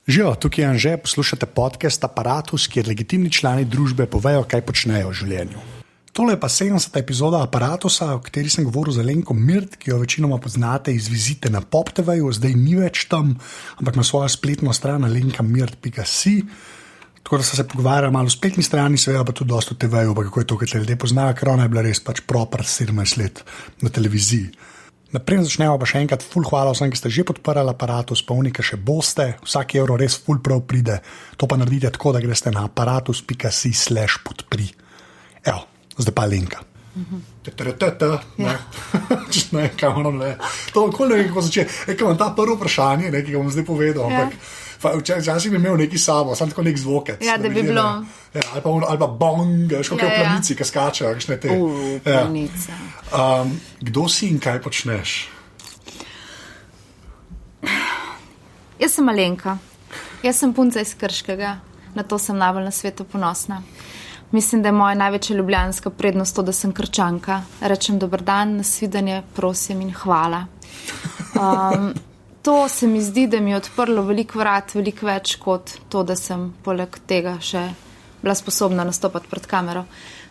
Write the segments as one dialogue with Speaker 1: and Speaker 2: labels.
Speaker 1: Živijo, tukaj je Anže, poslušate podcast Apparatus, kjer legitimni člani družbe povejo, kaj počnejo v življenju. Tole je pa 70. epizoda Apparatusa, o kateri sem govoril z Alenko Mirt, ki jo večinoma poznate iz vizite na Pop TV-ju, zdaj ni več tam, ampak na svojo spletno stran alenka.mirt.si. Tako da se pogovarjala malo o spletni strani, seveda pa tudi dosto o TV-ju, pa kako je to, kaj te ljudje poznajo, ker ona je bila res pač proper 17 let na televiziji. Naprej začnemo pa še enkrat, ful hvala vsem, ki ste že podprli Apparatus, pa unika še boste, vsak evro res ful prav pride, to pa naredite tako, da greste na apparatus.si/podpri. Evo, zdaj pa linka. Ne, kaj moram ne. To okolje ne, kako začeti. Kaj imam ta prvo vprašanje, ki ga bom zdaj povedal, ampak včasih bi imel neki sabo, sam tako nek zvokec.
Speaker 2: Ja, da bi bilo.
Speaker 1: Ja, ali pa bong, školiko je v planici, ki skačejo, kakšne te.
Speaker 2: Planica.
Speaker 1: Kdo si in kaj počneš?
Speaker 2: Jaz sem Alenka. Jaz sem punca iz Krškega. Na to sem najbolj na svetu ponosna. Mislim, da je moja največja ljubljanska prednost to, da sem Krčanka. Rečem dober dan, nasvidenje, prosim in hvala. To se mi zdi, da mi je odprlo veliko vrat, veliko več kot to, da sem poleg tega še bila sposobna nastopati pred kamero.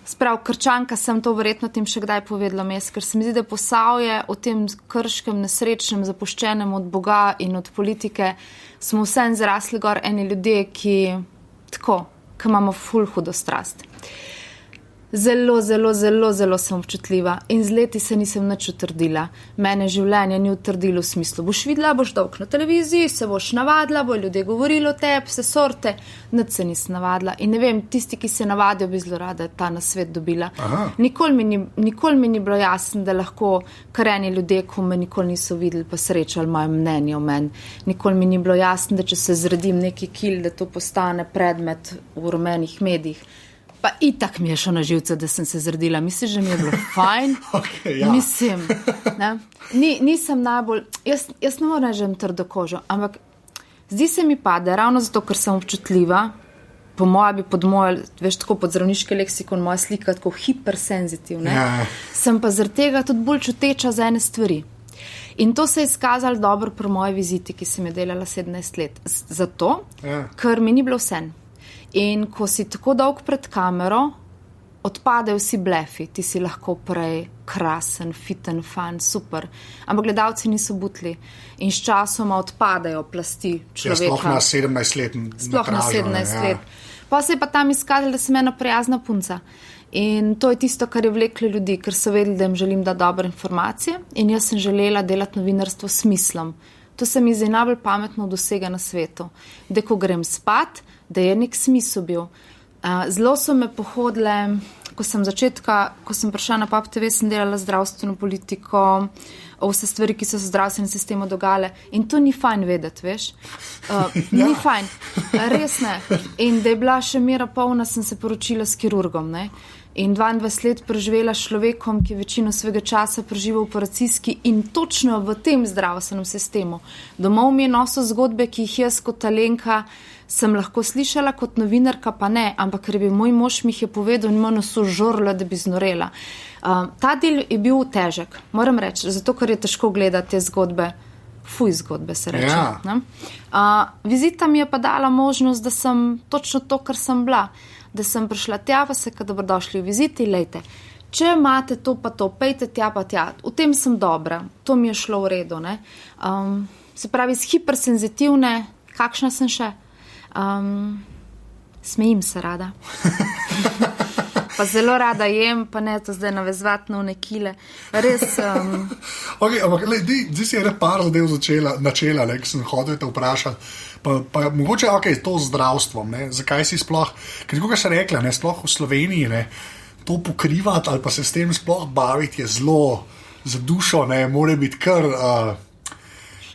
Speaker 2: Sprav, Krčanka sem to verjetno tem še kdaj povedala mes, ker se mi zdi, da Posavje o tem krškem, nesrečnem, zapuščenem od Boga in od politike smo vsem zrasli gor eni ljudje, ki imamo ful hudo strast. Zelo sem občutljiva in z leti se nisem nič utrdila. Mene življenje ni utrdilo v smislu, boš videla, boš dolg na televiziji, se boš navadila, bo ljudje govorili o tebi, vse sorte, nič se nisem navadila. In ne vem, tisti, ki se navadijo, bi zelo rada ta nasvet dobila. Nikoli mi ni bilo jasno, da lahko kar eni ljudje, ko me nikoli niso videli, pa srečali moje mnenje o meni. Nikoli mi ni bilo jasno, da če se zredim neki kil, da to postane predmet v rumenih medijih. Pa itak mi je šlo na živce, da sem se zredila. Misliš, da mi je bilo fajn?
Speaker 1: Okay, ja.
Speaker 2: Mislim, ne? Nisem najbolj, jaz ne moram reči trdo kožo, ampak zdi se mi pa, da ravno zato, ker sem občutljiva, po moja bi pod mojo, veš, tako pod zdravniški leksikon, moja slika tako hipersenzitiv, ne?
Speaker 1: Ja.
Speaker 2: Sem pa zaradi tega tudi bolj čuteča za ene stvari. In to se je izkazalo dobro pri moji viziti, ki sem je delala 17 let. Zato, ker mi ni bilo vsem. In ko si tako dolg pred kamero, odpadejo vsi blefi, ti si lahko prej krasen, fiten, fan, super. Ampak gledalci niso butli in s časoma odpadejo plasti človeka.
Speaker 1: Ja, sploh na 17 let.
Speaker 2: Sploh na 17 let. Pa se je pa tam izkazalo, da sem ena prijazna punca. In to je tisto, kar je vleklo ljudi, ker so vedeli, da jim želim dati dobre informacije in jaz sem želela delati novinarstvo s smislom. To se mi zdi najbolj pametno od vsega na svetu. Da ko grem spat, da je nek smisel bil. Zelo so me pohodile, ko sem prišla na Pop TV, sem delala zdravstveno politiko, vse stvari, ki so se v zdravstvenem sistemu dogajale. In to ni fajn vedeti, veš. Ni fajn, res ne. In da je bila še mera polna, sem se poročila s kirurgom, ne. In 22 let preživela s človekom, ki večino svojega časa preživa v operacijski in točno v tem zdravstvenem sistemu. Domov mi je nosil zgodbe, ki jih jaz kot Alenka sem lahko slišala, kot novinarka pa ne, ampak ker bi moj mož mi jih je povedal in me so žorla, da bi znorela. Ta del je bil težek, moram reči, zato ker je težko gledati te zgodbe. Zgodbe se reče. Ja. Vizita mi je pa dala možnost, da sem točno to, kar sem bila. Da sem prišla tja, pa se, kad dobrodošli v viziti, lejte, če imate to pa to, pejte tja pa tja, v tem sem dobra, to mi je šlo v redu, ne. Se pravi, z hipersenzitivne, kakšna sem še? Smejim se rada. Pa zelo rada jem, pa ne to zdaj navezvati na nekile. Res...
Speaker 1: Okay, ampak zdaj si je par zadev načela, ki sem hodil te vprašati. Pa mogoče, to zdravstvo, ne? Zakaj si sploh, ker kako se rekla, ne? Sploh v Sloveniji, ne? To pokrivati ali pa se s tem sploh baviti je zelo za dušo, ne? More biti kar,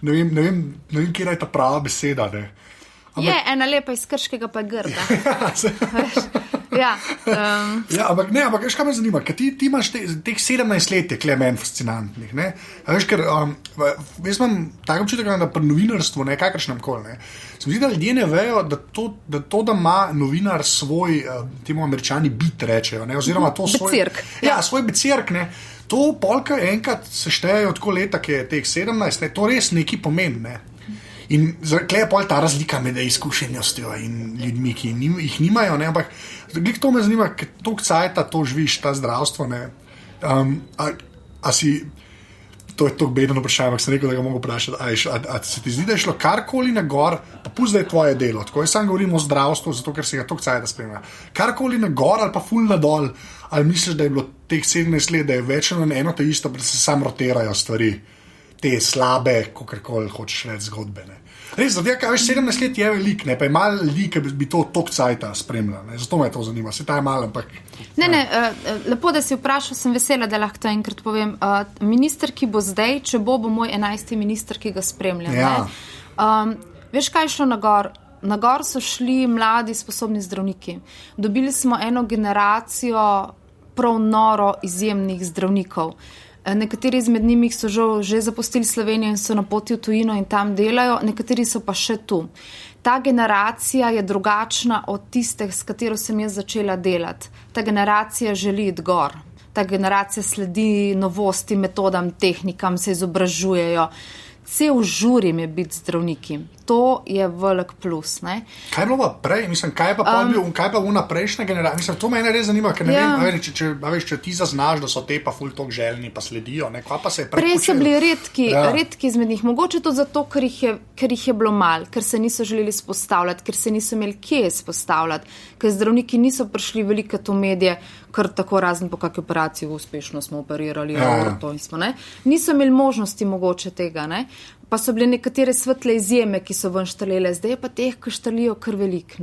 Speaker 1: ne vem, kje je ta prava beseda, ne?
Speaker 2: Ampak, je ena lepa iz Krškega pa grda.
Speaker 1: Ampak veš, kaj me zanima, ker ti imaš teh 17 let je kle meni fascinantnih, ne? Veš, ker jaz imam tako občutek, da pri novinarstvu, ne, kakršnem koli, ne, se mi zdi, da ljudje ne vejo, da ima novinar svoj, temu Američani bit rečejo, ne, oziroma to svoj...
Speaker 2: Becirk.
Speaker 1: Ja, svoj becirk, ne. To polka enkrat se štejejo tako leta, ki je teh 17, ne, to res neki pomeni, ne. In tukaj je pol ta razlika med izkušenostjo in ljudmi, ki jih nimajo, ne? Ampak to me zanima, ker toliko cajta to živiš, ta zdravstvo, ne? To je tako bedno vprašanje, ampak sem rekel, da ga mogo vprašati, a se ti zdi, da je šlo karkoli na gor, pa pusti, da je tvoje delo, tako jaz sam govorim o zdravstvu, zato ker se ga toliko cajta spremlja, karkoli na gor ali pa ful na dol, ali misliš, da je bilo teh 17 let, da je več na eno to isto, da se sam rotirajo stvari, te slabe, kakorkoli hočeš reči zgodbe, ne. Res, zato kaj veš, 17 let je velik, ne, pa je malo ljudi, ki bi to toliko cajta spremljal, ne, zato me to zanima, se ta je malo, ampak...
Speaker 2: Ne, lepo, da si vprašal, sem vesela, da lahko to enkrat povem. Minister, ki bo zdaj, če bo moj 11. minister, ki ga spremljam.
Speaker 1: Ja.
Speaker 2: Veš, kaj je šlo na gor? Na gor so šli mladi, sposobni zdravniki. Dobili smo eno generacijo prav noro izjemnih zdravnikov. Nekateri izmed njih so že zapustili Slovenijo in so na poti v tujino in tam delajo, nekateri so pa še tu. Ta generacija je drugačna od tiste, s katero sem jaz začela delati. Ta generacija želi iti gor. Ta generacija sledi novosti, metodam, tehnikam, se izobražujejo. Cel žurim je biti zdravniki. To je velik plus. Ne?
Speaker 1: Kaj je bilo pa prej? Mislim, kaj pa una prejšnja generacija? Mislim, to mene res zanima, ker ne vem, če ti zaznaš, da so te pa ful tok željni, pa sledijo. Ne? Kaj pa se je
Speaker 2: prej so bili redki izmed njih. Mogoče to zato, ker jih je bilo mal, ker se niso želeli spostavljati, ker se niso imeli kje spostavljati, ker zdravniki niso prišli veliko v medije, kar tako razen po kakšni operaciji uspešno smo operirali. Niso imeli možnosti mogoče tega, ne? Pa so bile nekatere svetle izjeme, ki so ven štrlele, zdaj pa teh, ki štrlijo kar velik.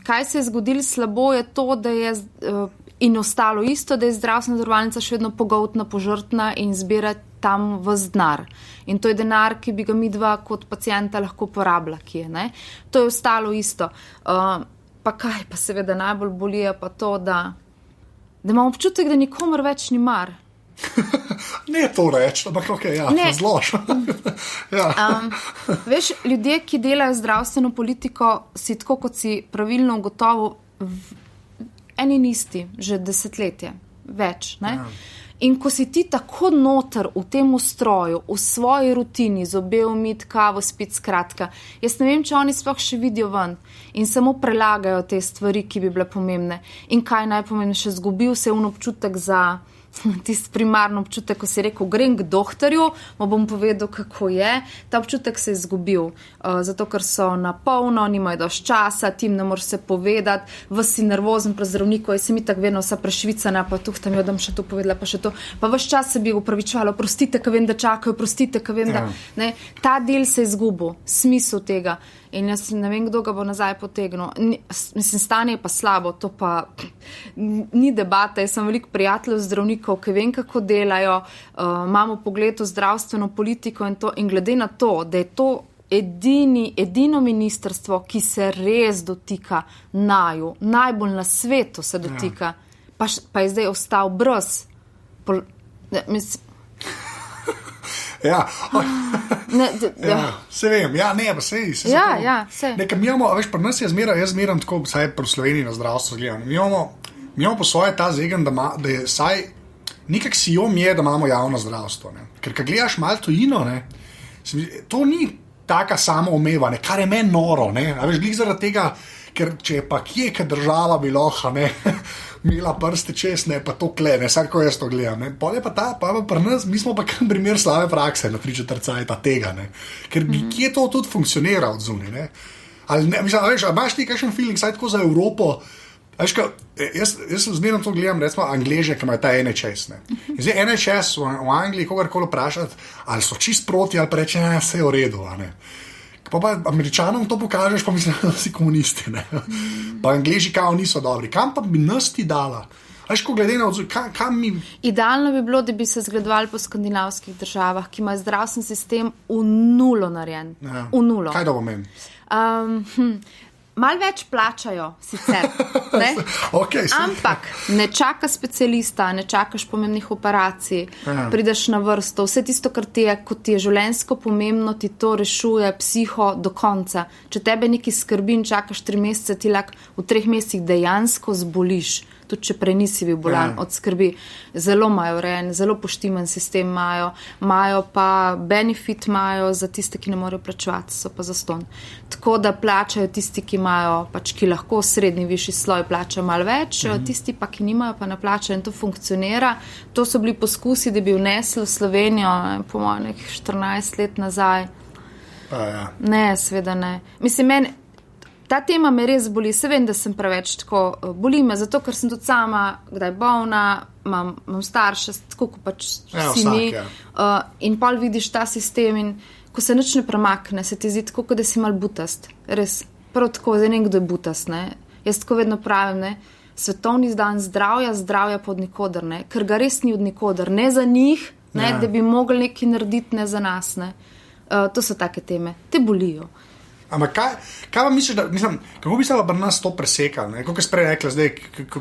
Speaker 2: Kaj se je zgodilo slabo, je to, da je in ostalo isto, da je zdravstvena zavarovalnica še vedno pogoltna, požrtna in zbira tam ves denar. In to je denar, ki bi ga midva kot pacienta lahko porabila, ki je. Ne? To je ostalo isto. Pa kaj pa seveda najbolj boli je pa to, da imam občutek, da nikomor več ni mar.
Speaker 1: Ne to reči, ampak ok, zloš.
Speaker 2: Veš, ljudje, ki delajo zdravstveno politiko, si tako, kot si pravilno ugotovil, eni in isti, že desetletje, več. Ne? In ko si ti tako noter v tem ustroju, v svoji rutini, zobe umit, kavo spit, skratka, jaz ne vem, če oni sploh še vidijo ven in samo prelagajo te stvari, ki bi bile pomembne. In kaj najpomembnejše, zgubil se je občutek za tisti primarno občutek, ko si rekel, grem k doktorju, mu bom povedal, kako je. Ta občutek se je izgubil, zato ker so na polno, nimajo dosti časa, tim ne moreš se povedati, vas si nervozen pri zdravniku, jaz sem itak vedno vsa prešvicana, pa tuhtam, da bom še to povedala, pa še to. Pa ves čas se bi upravičevalo, prostite, ka vem, da čakajo, prostite, ka vem, da... Ne, ta del se je izgubil, smisel tega. In jaz ne vem, kdo ga bo nazaj potegnil. Mislim, stanje je pa slabo, to pa ni debata. Jaz sem veliko prijateljev zdravnikov, ki vem, kako delajo, imamo pogled v zdravstveno politiko in glede na to, da je to edino ministrstvo, ki se res dotika naju, najbolj na svetu se dotika, pa je zdaj ostal brez.
Speaker 1: Se vem, pa sej. Nekaj mi imamo, veš, pri nas je jaz zmeram tako, saj pri Sloveniji na zdravstvo gledam, mi imamo po svoje ta zegen, da je saj nekak sijom je, da imamo javno zdravstvo, ne. Ker kad gledaš malo tujino, ne, to ni taka samoomeva, ne, kar je meni noro, ne, a veš, glih zaradi tega, ker če je pa kje, kad država bi lahko, ne, imela prste čez, ne, pa to kle, ne, vsako jaz to gledam, ne, pa pri nas, mi smo pa kar primer slave prakse na 3/4 cajta tega, ne, ker kje to tudi funkcionira od zunaj, ne, ali ne, mislim, veš, imaš ti kakšen feeling, saj tako za Evropo, veš, jaz zmerno to gledam, recimo Angleže, ki imajo ta NHS, ne, in zdaj NHS v Angliji, kogarkoli vprašati, ali so čist proti, ali pa reče, vse je v redu, a ne. Pa Američanom to pokažeš, pa mislim, da si komunisti, ne. Pa Angleži kao niso dobri. Kam pa bi nas ti dala? Veš, ko glede na odzor, kam mi...
Speaker 2: Idealno bi bilo, da bi se zgledovali po skandinavskih državah, ki imajo zdravstveni sistem v nulo narejen.
Speaker 1: Ja.
Speaker 2: V nulo.
Speaker 1: Kaj da bo meni?
Speaker 2: Mal več plačajo sicer, ne?
Speaker 1: Okay,
Speaker 2: ampak ne čaka specialista, ne čakaš pomembnih operacij, prideš na vrsto, vse tisto, kar ti je, kot ti je življenjsko pomembno, ti to rešuje psiho do konca. Če tebe nekaj skrbi in čakaš 3 mesece, ti lahko v 3 mesecih dejansko zboliš. tudi če prej nisi bil bolan od skrbi. Zelo imajo urejen, zelo poštimen sistem imajo pa benefit imajo za tiste, ki ne morejo plačevati, so pa zastonj. Tako da plačajo tisti, ki imajo, pač ki lahko srednji, višji sloj plačajo malo več, tisti pa, ki nimajo, pa ne plačajo in to funkcionira. To so bili poskusi, da bi vnesli v Slovenijo, po mojem, 14 let nazaj. Ne, seveda ne. Mislim, ta tema me res boli. Se vem, da sem preveč tako, boli me, zato ker sem tudi sama, kdaj bolna, imam starše, tako kot pač vsi mi. In pol vidiš ta sistem in ko se nič ne premakne, se ti zdi tako, kot da si mal butast. Res, prav tako, zdaj nekdo je butast, ne. Jaz tako vedno pravim, ne, svetovni dan zdravja pa od nikoder, ne, ker ga res ni od nikoder, ne za njih, ne, da bi mogli nekaj narediti, ne za nas, ne. To so take teme, te bolijo.
Speaker 1: Ampak kaj pa misliš, kako bi se pa nas to presekali, ne? Kako je sprej rekla zdaj,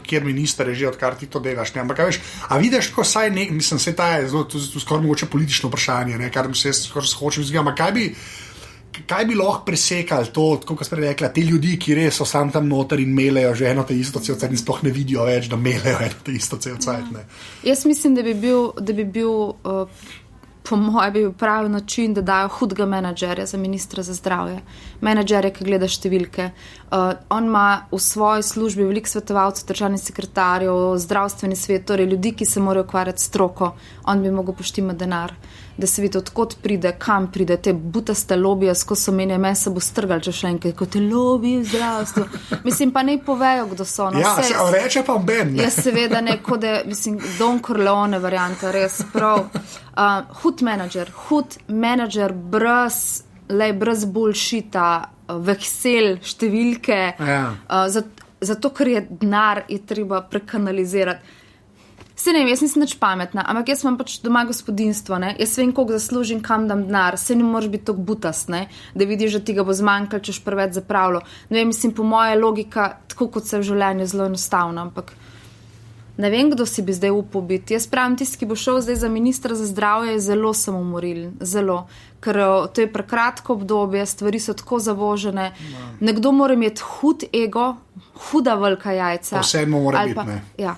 Speaker 1: kjer minister je že, odkar ti to delaš, ne? Ampak kaj veš, a vidiš, ko saj mislim, se ta je zelo, to skoraj mogoče politično vprašanje, ne? Kar se skoraj hočem izgledati, ampak kaj bi lahko presekali to, kako sprej rekla, te ljudi, ki res so sam tam noter in melejo že eno te isto cel cajt in sploh ne vidijo več, da melejo eno te isto cel cajt, ne?
Speaker 2: Jaz mislim, da bi bil po mojem bi bil pravi način, da dajo hudega menadžerja za ministra za zdravje. Menadžerja, ki gleda številke. On ima v svoji službi veliko svetovalcev, državnih sekretarjev, zdravstveni svet, torej ljudi, ki se morajo ukvarjati s stroko. On bi mogel poštimati denar, da se vidi, odkot pride, kam pride, te butaste lobije, skozi so meni se bo strgal, če še enkrat, kot te lobije v zdravstvu. Mislim, pa ne povejo, kdo so. No,
Speaker 1: ja, se reče pa Ben.
Speaker 2: Jaz seveda ne, kot da, mislim, Don Corleone varianta, res prav. Hud menadžer brez bullshita, veksel, številke, zato, ker je denar, je treba prekanalizirati. Se ne vem, jaz nisem nič pametna, ampak jaz imam pač doma gospodinstvo, ne? Jaz vem, koliko zaslužim, kam dam denar, se ne moreš biti tako butast, ne? Da vidiš, da ti ga bo zmanjkalo, češ preveč zapravilo. Ne vem, mislim, po moje logika, tako kot se v življenju, zelo enostavno, ampak ne vem, kdo si bi zdaj upal biti. Jaz pravim, tisti, ki bo šel zdaj za ministra za zdravje, je zelo samomorilen, zelo, ker to je prekratko obdobje, stvari so tako zavožene. Nekdo mora imeti hud ego, huda velika jajca.
Speaker 1: Vseeno mora biti, ne?
Speaker 2: Ja.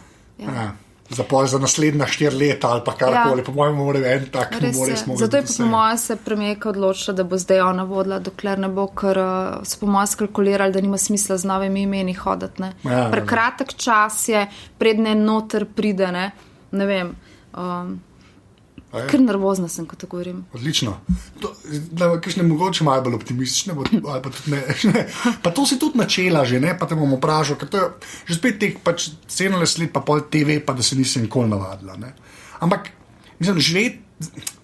Speaker 1: Za naslednja 4 leta ali pa karkoli, po mojem mora en tak, ne more smo.
Speaker 2: Zato je po mojem se premijerka odločila, da bo zdaj ona vodila, dokler ne bo, ker so po mojem skalkulirali, da nima smisla z novimi imeni hoditi, ne. Prekratek čas je, predne noter pride, ne vem, ker nervozna sem, ko to govorim.
Speaker 1: Odlično. Kakšne mogoče malo bolj optimistične, ali pa tudi ne. Pa to si tudi načela že, ne, pa te bom vprašal, ker to je že spet teh pač 17 let, pa pol TV, pa da se nisem nikoli navadila, ne. Ampak, mislim,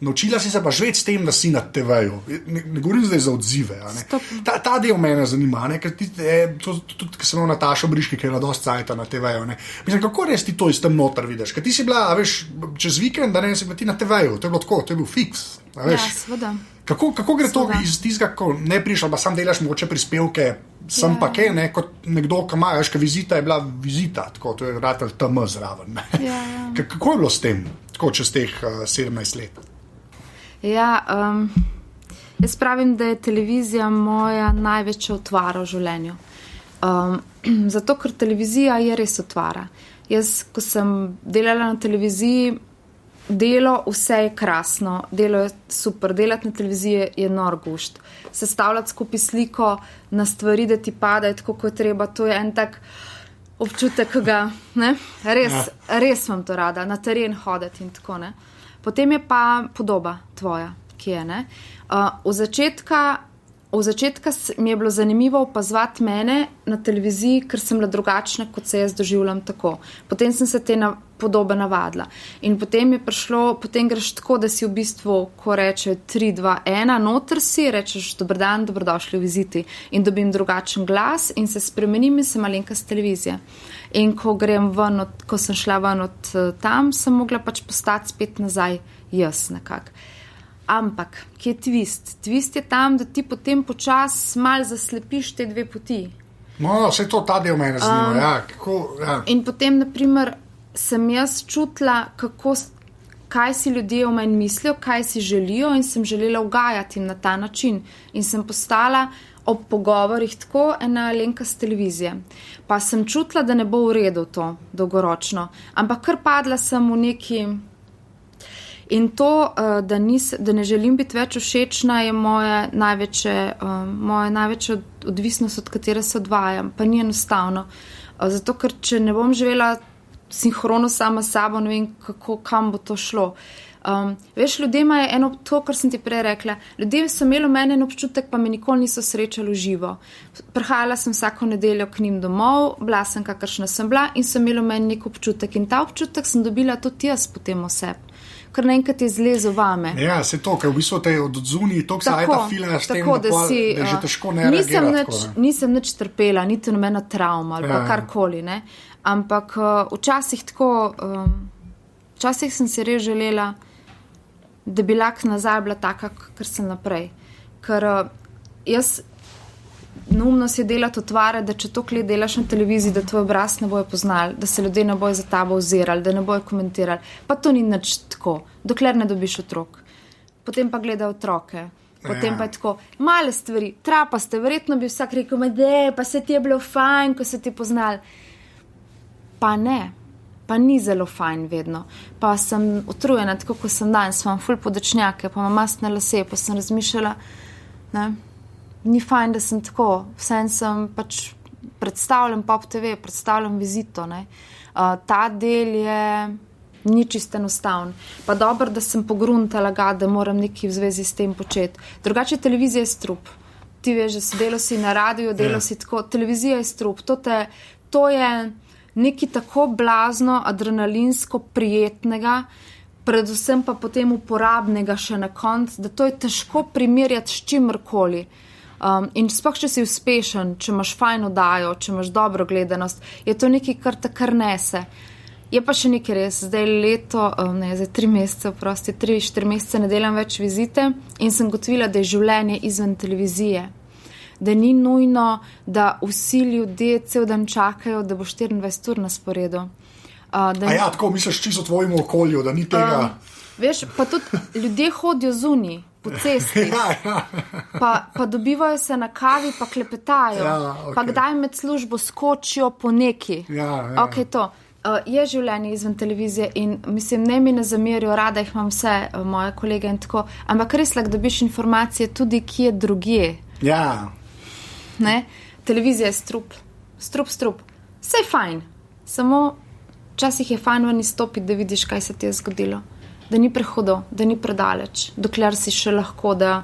Speaker 1: naučila si se pa živeti s tem, da si na TV-ju. Ne govorim zdaj za odzive, a ne. Ta del mene zanima, ne, ker tudi, ker sem imel Natašo Briški, ki je na dosti cajta na TV-ju, ne. Mislim, kako res ti to iz tem noter vidiš? Ker ti si bila, a veš, čez vikend, da ne si bila ti na TV-ju, to je bilo tako, to je bil fiks, a veš.
Speaker 2: Ja, seveda.
Speaker 1: Kako gre to iz tistega, ko ne prišla, pa sam delaš mogoče prispevke, sem pa kaj, ne, kot nekdo, ki ima, veš, ka vizita je bila vizita, tako, to je ratelj TM zraven, ne.
Speaker 2: Ja.
Speaker 1: Kako je bilo s tem, tako čez teh 17 let?
Speaker 2: Ja, jaz pravim, da je televizija moja največja utvara v življenju. Zato, ker televizija je res utvara. Jaz, ko sem delala na televiziji, vse je krasno, delo je super, delati na televiziji je nor gušt. Sestavljati skupaj sliko na stvari, da ti padajo tako, kot je treba, to je en tak občutek, ga, ne, res vam to rada, na teren hoditi in tako, ne. Potem je pa podoba tvoja, ki je, ne. Od začetka mi je bilo zanimivo opazovati mene na televiziji, ker sem bila drugačna, kot se jaz doživljam tako. Potem sem se te podobe navadila. In potem je prišlo, potem greš tako, da si v bistvu, ko reče 3, 2, 1, noter si, rečeš dober dan, dobrodošli v viziti in dobim drugačen glas in se spremenim in sem malenkost televizije. In ko sem šla ven od tam, sem mogla pač postati spet nazaj jaz nekako. Ampak, kje je twist? Twist je tam, da ti potem počas mal zaslepiš te dve poti.
Speaker 1: No, vse to ta del mene zanima, ja. Kako, ja.
Speaker 2: In potem, naprimer, sem jaz čutila, kaj si ljudje o meni mislijo, kaj si želijo in sem želela ugajati na ta način. In sem postala ob pogovorih tako ena Alenka z televizije. Pa sem čutila, da ne bo v redu to dolgoročno. Ampak kar padla sem v neki... In to, da ne želim biti več všečna, je moja največja odvisnost, od katere se odvajam. Pa ni enostavno. Zato, ker če ne bom živela sinhrono sama s sabo, ne vem, kam bo to šlo. Veš, ljudje imajo to, kar sem ti prej rekla. Ljudje so imeli meni en občutek, pa me nikoli niso srečali v živo. Prihajala sem vsako nedeljo k njim domov, bila sem kakršna sem bila in so imeli meni nek občutek. In ta občutek sem dobila tudi jaz potem oseb. Ker naenkrat je zlezel vame.
Speaker 1: Ja, se to, ker v bistvu te odzuni, to se ta fila s tem, da je že težko ne reagirati.
Speaker 2: Nisem nič trpela, niti nobena travma ali pa karkoli, ne. Ampak včasih sem si res želela, da bi lahko nazaj bila taka, kar sem naprej. Ker jaz neumno si delati otvare, da če toliko let delaš na televiziji, da tvoj obraz ne bojo poznali, da se ljudje ne bojo za tabo ozirali, da ne bojo komentirali. Pa to ni nič tako, dokler ne dobiš otrok. Potem pa gledajo otroke. Potem pa je tako, male stvari, trapaste, verjetno bi vsak rekel, pa se ti je bilo fajn, ko se ti poznali. Pa ne, pa ni zelo fajn vedno. Pa sem utrujena, tako ko sem danes, imam ful podočnjake, pa imam mastne lase, pa sem razmišljala, ne, ni fajn, da sem tako, vsem sem pač predstavljam Pop TV, predstavljam vizito, ne. Ta del je ni čisto enostavn. Pa dobro, da sem pogruntala da moram nekaj v zvezi s tem početi. Drugače televizija je strup. Ti veš, da si delal si na radiju, delal si tako, televizija je strup. To je nekaj tako blazno, adrenalinsko prijetnega, predvsem pa potem uporabnega še na koncu, da to je težko primerjati s čimrkoli. In sploh, če si uspešen, če imaš fajn oddajo, če imaš dobro gledanost, je to nekaj, kar te kar nese. Je pa še nekaj res, zdaj 3 mesece, 3-4 mesece ne delam več vizite in sem gotovila, da je življenje izven televizije. Da ni nujno, da vsi ljudje cel dan čakajo, da bo 24 ur na sporedu.
Speaker 1: Tako misliš čisto v tvojemu okolju, da ni tega...
Speaker 2: Veš, pa tudi ljudje hodijo zunaj, po cesti, pa dobivajo se na kavi, pa klepetajo, pa kdaj med službo skočijo po neki. Ok, to. Je življenje izven televizije in mislim, ne mi ne zamerijo, rada jih imam vse moje kolege in tako, ampak res lahko dobiš informacije tudi, kje drugje.
Speaker 1: Ja.
Speaker 2: Ne? Televizija je strup. Vse je fajn, samo včasih je fajn ven izstopiti, da vidiš, kaj se ti je zgodilo. Da ni prehudo, da ni predaleč, dokler si še lahko, da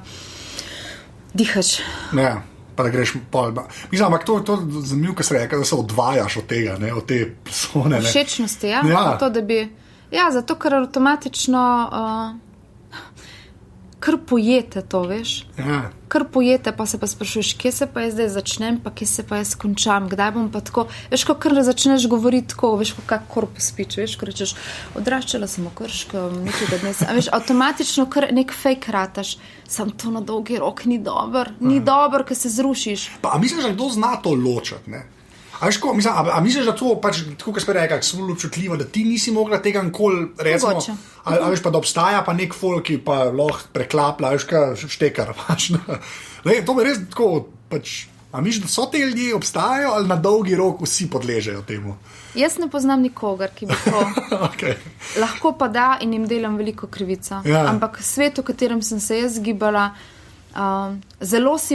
Speaker 2: dihaš.
Speaker 1: Ja. Pa da greš pol. Mislim, ampak to je zanimivo, kar se reče, da se odvajaš od tega, ne, od te persone.
Speaker 2: Všečnosti, ja. To, da bi, ja, zato, ker avtomatično kar pojete to, veš.
Speaker 1: Ja.
Speaker 2: Kar pojete, pa se pa sprašuješ, kje se pa jaz zdaj začnem, pa kje se pa jaz končam, kdaj bom pa tako, veš, ko kar začneš govoriti tako, veš, kak korpus speech, veš, ko rečeš, odraščala sem v Krškem, nekega dne, veš, avtomatično kar nek fake rataš, sam to na dolgi rok ni dober, ker se zrušiš.
Speaker 1: Pa, a misliš, da kdo zna to ločati, ne? A misliš, da to pač, tako kot spet rekao, so občutljivo, da ti nisi mogla tega nikoli, recimo, a veš pa, da obstaja pa nek folk, ki pa lahko preklapla, veš, kaj štekar, pač, ne, to me res tako, pač, a misliš, da so te ljudje obstajajo, ali na dolgi rok vsi podležejo temu?
Speaker 2: Jaz ne poznam nikogar, ki bi to,
Speaker 1: okay.
Speaker 2: Lahko pa da in jim delam veliko krivico, ampak svet, v katerem sem se jaz gibala, zelo si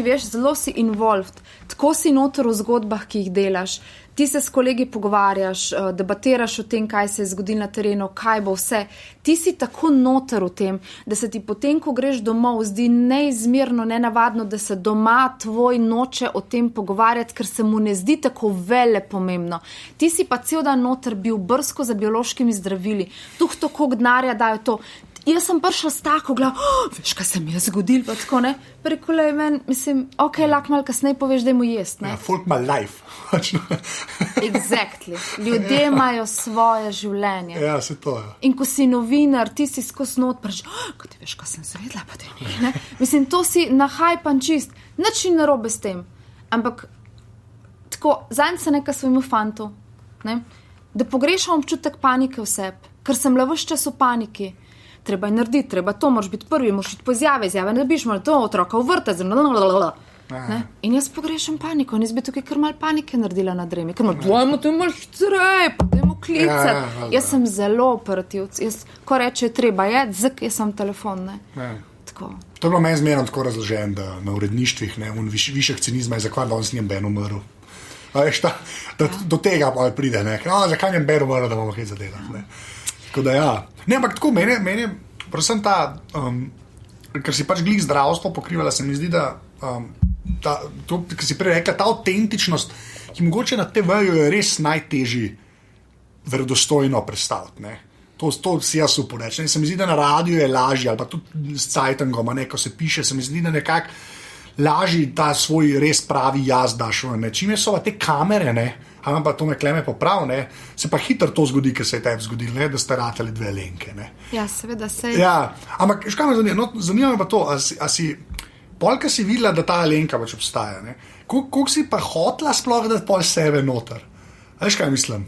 Speaker 2: involved, tako si noter v zgodbah, ki jih delaš, ti se s kolegi pogovarjaš, debatiraš o tem, kaj se je zgodilo na terenu, kaj bo vse, ti si tako noter v tem, da se ti potem, ko greš domov, zdi neizmerno, nenavadno, da se doma tvoj noče o tem pogovarjati, ker se mu ne zdi tako pomembno. Ti si pa cel dan noter bil brsko za biološkimi zdravili, koliko denarja dajo to. Jaz sem prišla s tako glav, veš, kaj se mi je zgodilo, pa tako, ne? Prekolej meni, mislim, ok, lahko malo kasneje poveš, da je mu jest, ne?
Speaker 1: Ja, folk ima life.
Speaker 2: Exactly. Ljudje imajo svoje življenje.
Speaker 1: Ja, se to je.
Speaker 2: In ko si novinar, ti si skozi not, praviš, ko ti veš, kaj sem zvedla, pa te ne? Mislim, to si nahajpan čist, nič ni narobe s tem. Ampak, tako, zanj se nekaj svojemu fantu, ne? Da pogrešam občutek panike v sebi, ker sem bila ves čas v paniki. Treba je narediti, treba to, moraš biti prvi, moraš iti po izjave ne dobiš, moraš to otroka v vrtec, Ne? In jaz pogrešam paniko in jaz bi tukaj kar mal panike naredila na dremi. Ker dajmo te mal hitreje, pa dajmo klicati. Jaz sem zelo operativc. Jaz, ko reče, treba je, jaz sem telefon. Ne? Tako.
Speaker 1: To je bilo meni zmerno tako razloženo, da na uredništvih, višek cinizma je zakvar, da on s njim Ben umrl. Veš, do tega pa pride, ne? No, zakaj njem Ben umrl, da bomo kaj zadela. Tako da ja. Ne, ampak tako, meni je predvsem ta, ker si pač glih zdravstvo pokrivala, se mi zdi, da to, kar si prej rekla, ta autentičnost, ki mogoče na TV-ju je res najtežji verodostojno predstaviti, ne. To si jaz uporečem. Se mi zdi, da na radiju je lažje, ali pa tudi s Zeitungom, ko se piše, se mi zdi, da nekako lažji ta svoj res pravi jaz daš. Čime so te kamere, ne, ali pa to me Kleme poprav, ne, se pa hitro to zgodi, ker se je tebi zgodilo, ne, da ste ratali 2 Alenke. Ne.
Speaker 2: Ja, seveda se je.
Speaker 1: Ja, ampak škaj me zanima? No, zanima me pa to, a si polka si videla, da ta Alenka pač obstaja, ne? Koliko si pa hotla sploh dati pol sebe noter? A veš, kaj mislim?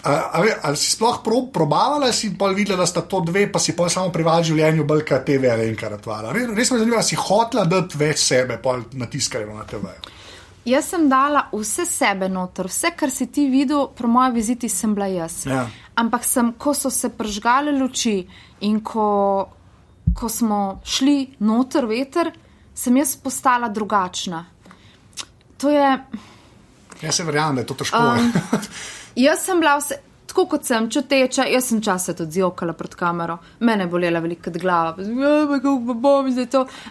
Speaker 1: Ali si sploh probavala, si pol videla, da sta to 2, pa si pol samo prival življenju bolj TV Alenka ratvala? Res me zanima, si hotla dati več sebe, pol natiskarjeno na TV?
Speaker 2: Jaz sem dala vse sebe noter, vse, kar si ti videl, pro moje viziti sem bila jaz.
Speaker 1: Ja.
Speaker 2: Ampak ko so se pržgale luči in ko smo šli noter veter, sem jaz postala drugačna. To je...
Speaker 1: Jaz se verjamem, da je to težko.
Speaker 2: Jaz sem bila vse, tako kot sem čuteča, jaz sem čase tudi zjokala pred kamero. Mene je bolela veliko glava.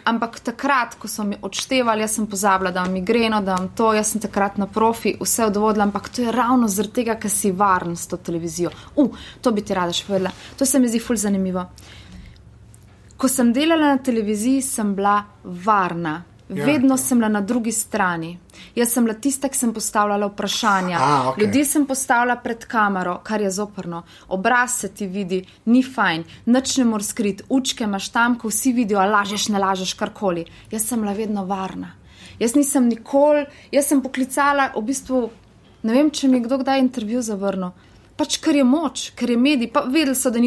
Speaker 2: Ampak takrat, ko so mi odštevali, jaz sem pozabila, da imam migreno, da imam to, jaz sem takrat na profi vse odvodila, ampak to je ravno zaradi tega, ker si varen s to televizijo. To bi ti rada še povedala. To se mi zdi ful zanimivo. Ko sem delala na televiziji, sem bila varna. Vedno sem bila na drugi strani. Jaz sem bila tista, ki sem postavljala vprašanja.
Speaker 1: Okay.
Speaker 2: Ljudi sem postavila pred kamero, kar je zoprno. Obraz se ti vidi, ni fajn, nič ne moraš skriti, učke imaš tam, ko vsi vidijo, a lažeš, ne lažeš, karkoli. Jaz sem bila vedno varna. Jaz nisem nikoli, jaz sem poklicala, v bistvu, ne vem, če mi kdo kdaj intervju zavrnil. Pač, ker je moč, ker je medij, pa vedeli so, da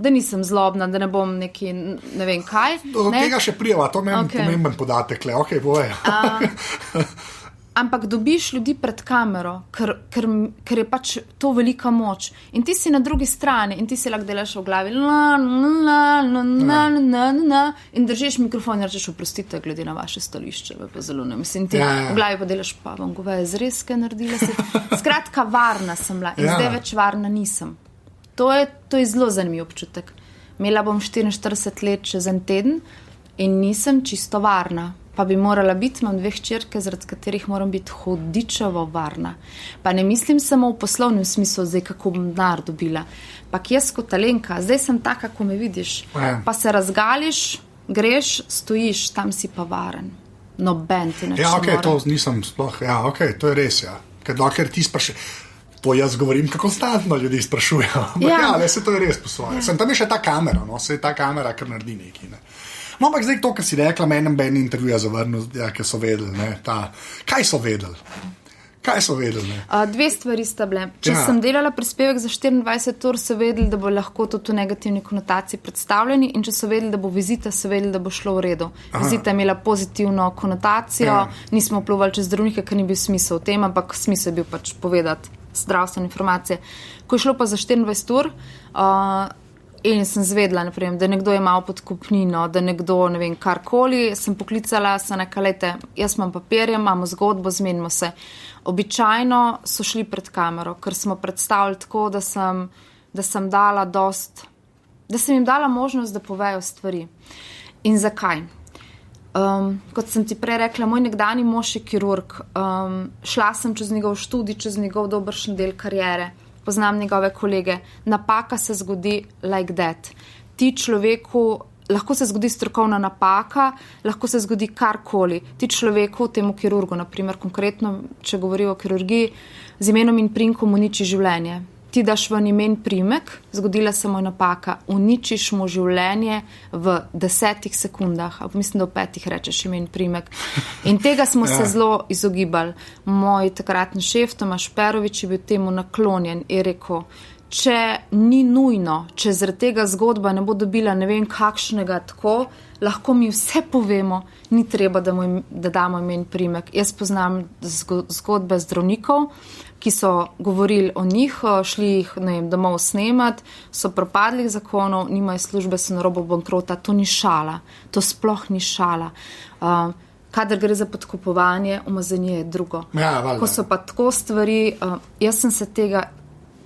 Speaker 2: nisem zlobna, da ne bom neki, ne vem kaj.
Speaker 1: Do tega še prijeva, to je pomemben podatek, boje.
Speaker 2: Ampak dobiš ljudi pred kamero, ker je pač to velika moč. In ti si na drugi strani in ti si lahko delaš v glavi in držiš mikrofon in rečeš, oprostite, glede na vaše stališče, pa zelo ne. Mislim, ti v glavi pa delaš, pa bom goveje zrezke naredila si. Skratka, varna sem bila in zdaj več varna nisem. To je zelo zanimiv občutek. Imela bom 44 let čez en teden in nisem čisto varna. Pa bi morala biti, imam 2 hčerke, zaradi katerih moram biti hudičevo varna. Pa ne mislim samo v poslovnem smislu, zdaj kako bom denar dobila. Pak jaz kot Alenka, zdaj sem taka, kako me vidiš. Pa se razgališ, greš, stojiš, tam si pa varen. Noben ti neč
Speaker 1: mora. To nisem sploh, to je res, Ker ti to jaz govorim, kako konstantno ljudi sprašujejo. Se to je res po svoje. Tam je še ta kamera, se ta kamera kar naredi nekaj, ne. No, ampak zdaj to, kar si rekla, menem Ben intervjuja zavrnil, ker so vedeli, ne, kaj so vedeli? Kaj so vedeli, ne?
Speaker 2: 2 stvari sta bile. Če sem delala prispevek za 24 ur, so vedeli, da bo lahko to v negativni konotaciji predstavljeni in če so vedeli, da bo vizita, so vedeli, da bo šlo v redu. Vizita je imela pozitivno konotacijo, nismo pluvali čez zdravnike, ker ni bil smisel v tem, ampak smisel je bil pač povedati zdravstvene informacije. Ko je šlo pa za 24 ur, in sem zvedla, naprimer, da nekdo je imel podkupnino, da nekdo, ne vem, karkoli, sem poklicala, sem nekaj, lejte, jaz imam papirje, imamo zgodbo, zmenimo se. Običajno so šli pred kamero, ker smo predstavili tako, da sem dala da sem jim dala možnost, da povejo stvari. In zakaj? Kot sem ti prej rekla, moj nekdani mož je kirurg, šla sem čez njegov študij, čez njegov dobršen del kariere, poznam njegove kolege, napaka se zgodi like that. Ti človeku, lahko se zgodi strokovna napaka, lahko se zgodi karkoli. Ti človeku, temu kirurgu, naprimer, konkretno, če govori o kirurgiji, z imenom in priimkom uniči življenje. Ti daš ven imen priimek, zgodila se mu napaka, uničiš mu življenje v 10 sekundah, mislim, da v 5 rečeš imen priimek. In tega smo se zelo izogibali. Moj takratni šef, Tomaž Perovič, je bil temu naklonjen in je rekel, če ni nujno, če zaradi tega zgodba ne bo dobila ne vem kakšnega tako, lahko mi vse povemo, ni treba, da damo ime in priimek. Jaz poznam zgodbe zdravnikov, ki so govorili o njih, šli jih domov snemati, so propadlih zakonov, nimajo službe, so na robu bankrota. To ni šala, to sploh ni šala. Kadar gre za podkupovanje, umazanje je drugo.
Speaker 1: Ja,
Speaker 2: ko so pa tako stvari, jaz sem se tega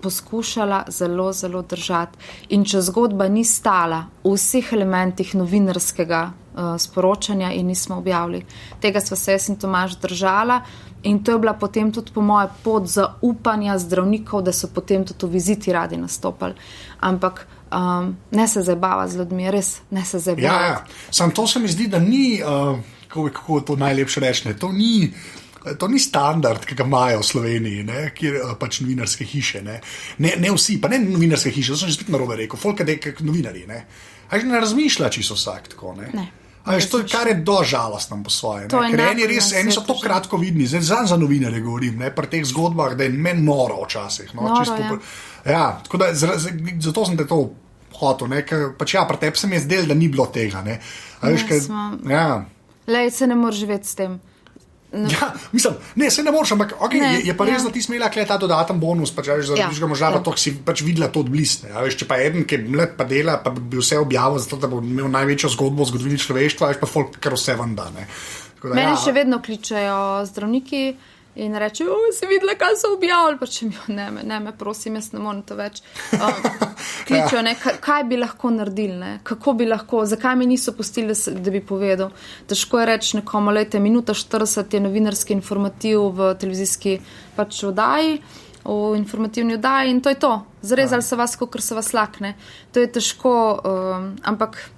Speaker 2: poskušala zelo, zelo držati. In če zgodba ni stala v vseh elementih novinarskega sporočanja in nismo objavili. Tega sva se jaz in Tomaž držala in to je bila potem tudi po moje pot zaupanja zdravnikov, da so potem tudi v viziti radi nastopali. Ampak ne se zabava z ljudmi, res ne se zabava.
Speaker 1: Ja. Sam to se mi zdi, da ni, kako to najlepše reči, to ni standard, ki ga imajo v Sloveniji, kjer pač novinarske hiše. Ne vsi, pa ne novinarske hiše, to sem že spet narobe rekel, folk je novinarji. Ne razmišlja čisto vsak tako.
Speaker 2: Ne.
Speaker 1: To je, kar je do žalostno po svoje. Ker eni so to kratko vidni, zdaj za novinarje govorim, pri teh zgodbah, da je meni noro včasih. Tako da zato sem te to hotel, ker pač pri tebi se mi je zdelo, da ni bilo tega.
Speaker 2: Lej, se ne moreš živeti s tem.
Speaker 1: Ja, mislim, ne, se ne moreš, ampak je pa res, da ti smela ta dodaten bonus, pač za možgana, to si pač videla to odblist. Če pa eden, ki je mlad pa dela, pa bi vse objavil, zato da bo imel največjo zgodbo v zgodovini človeštva, pa folk kar vse van da.
Speaker 2: Mene še vedno kličajo zdravniki in rečejo, si videla, kaj so objavili, pa če mi ne me prosim, jaz ne morem to več. Kličajo, kaj bi lahko naredili, kako bi lahko, zakaj mi niso pustili, da bi povedal. Težko je reči nekomu, lejte, minuta 40 je novinarski informativ v televizijski pač oddaji, v informativni oddaji in to je to. Zrezali se vas, kakor se vas lakne. To je težko, ampak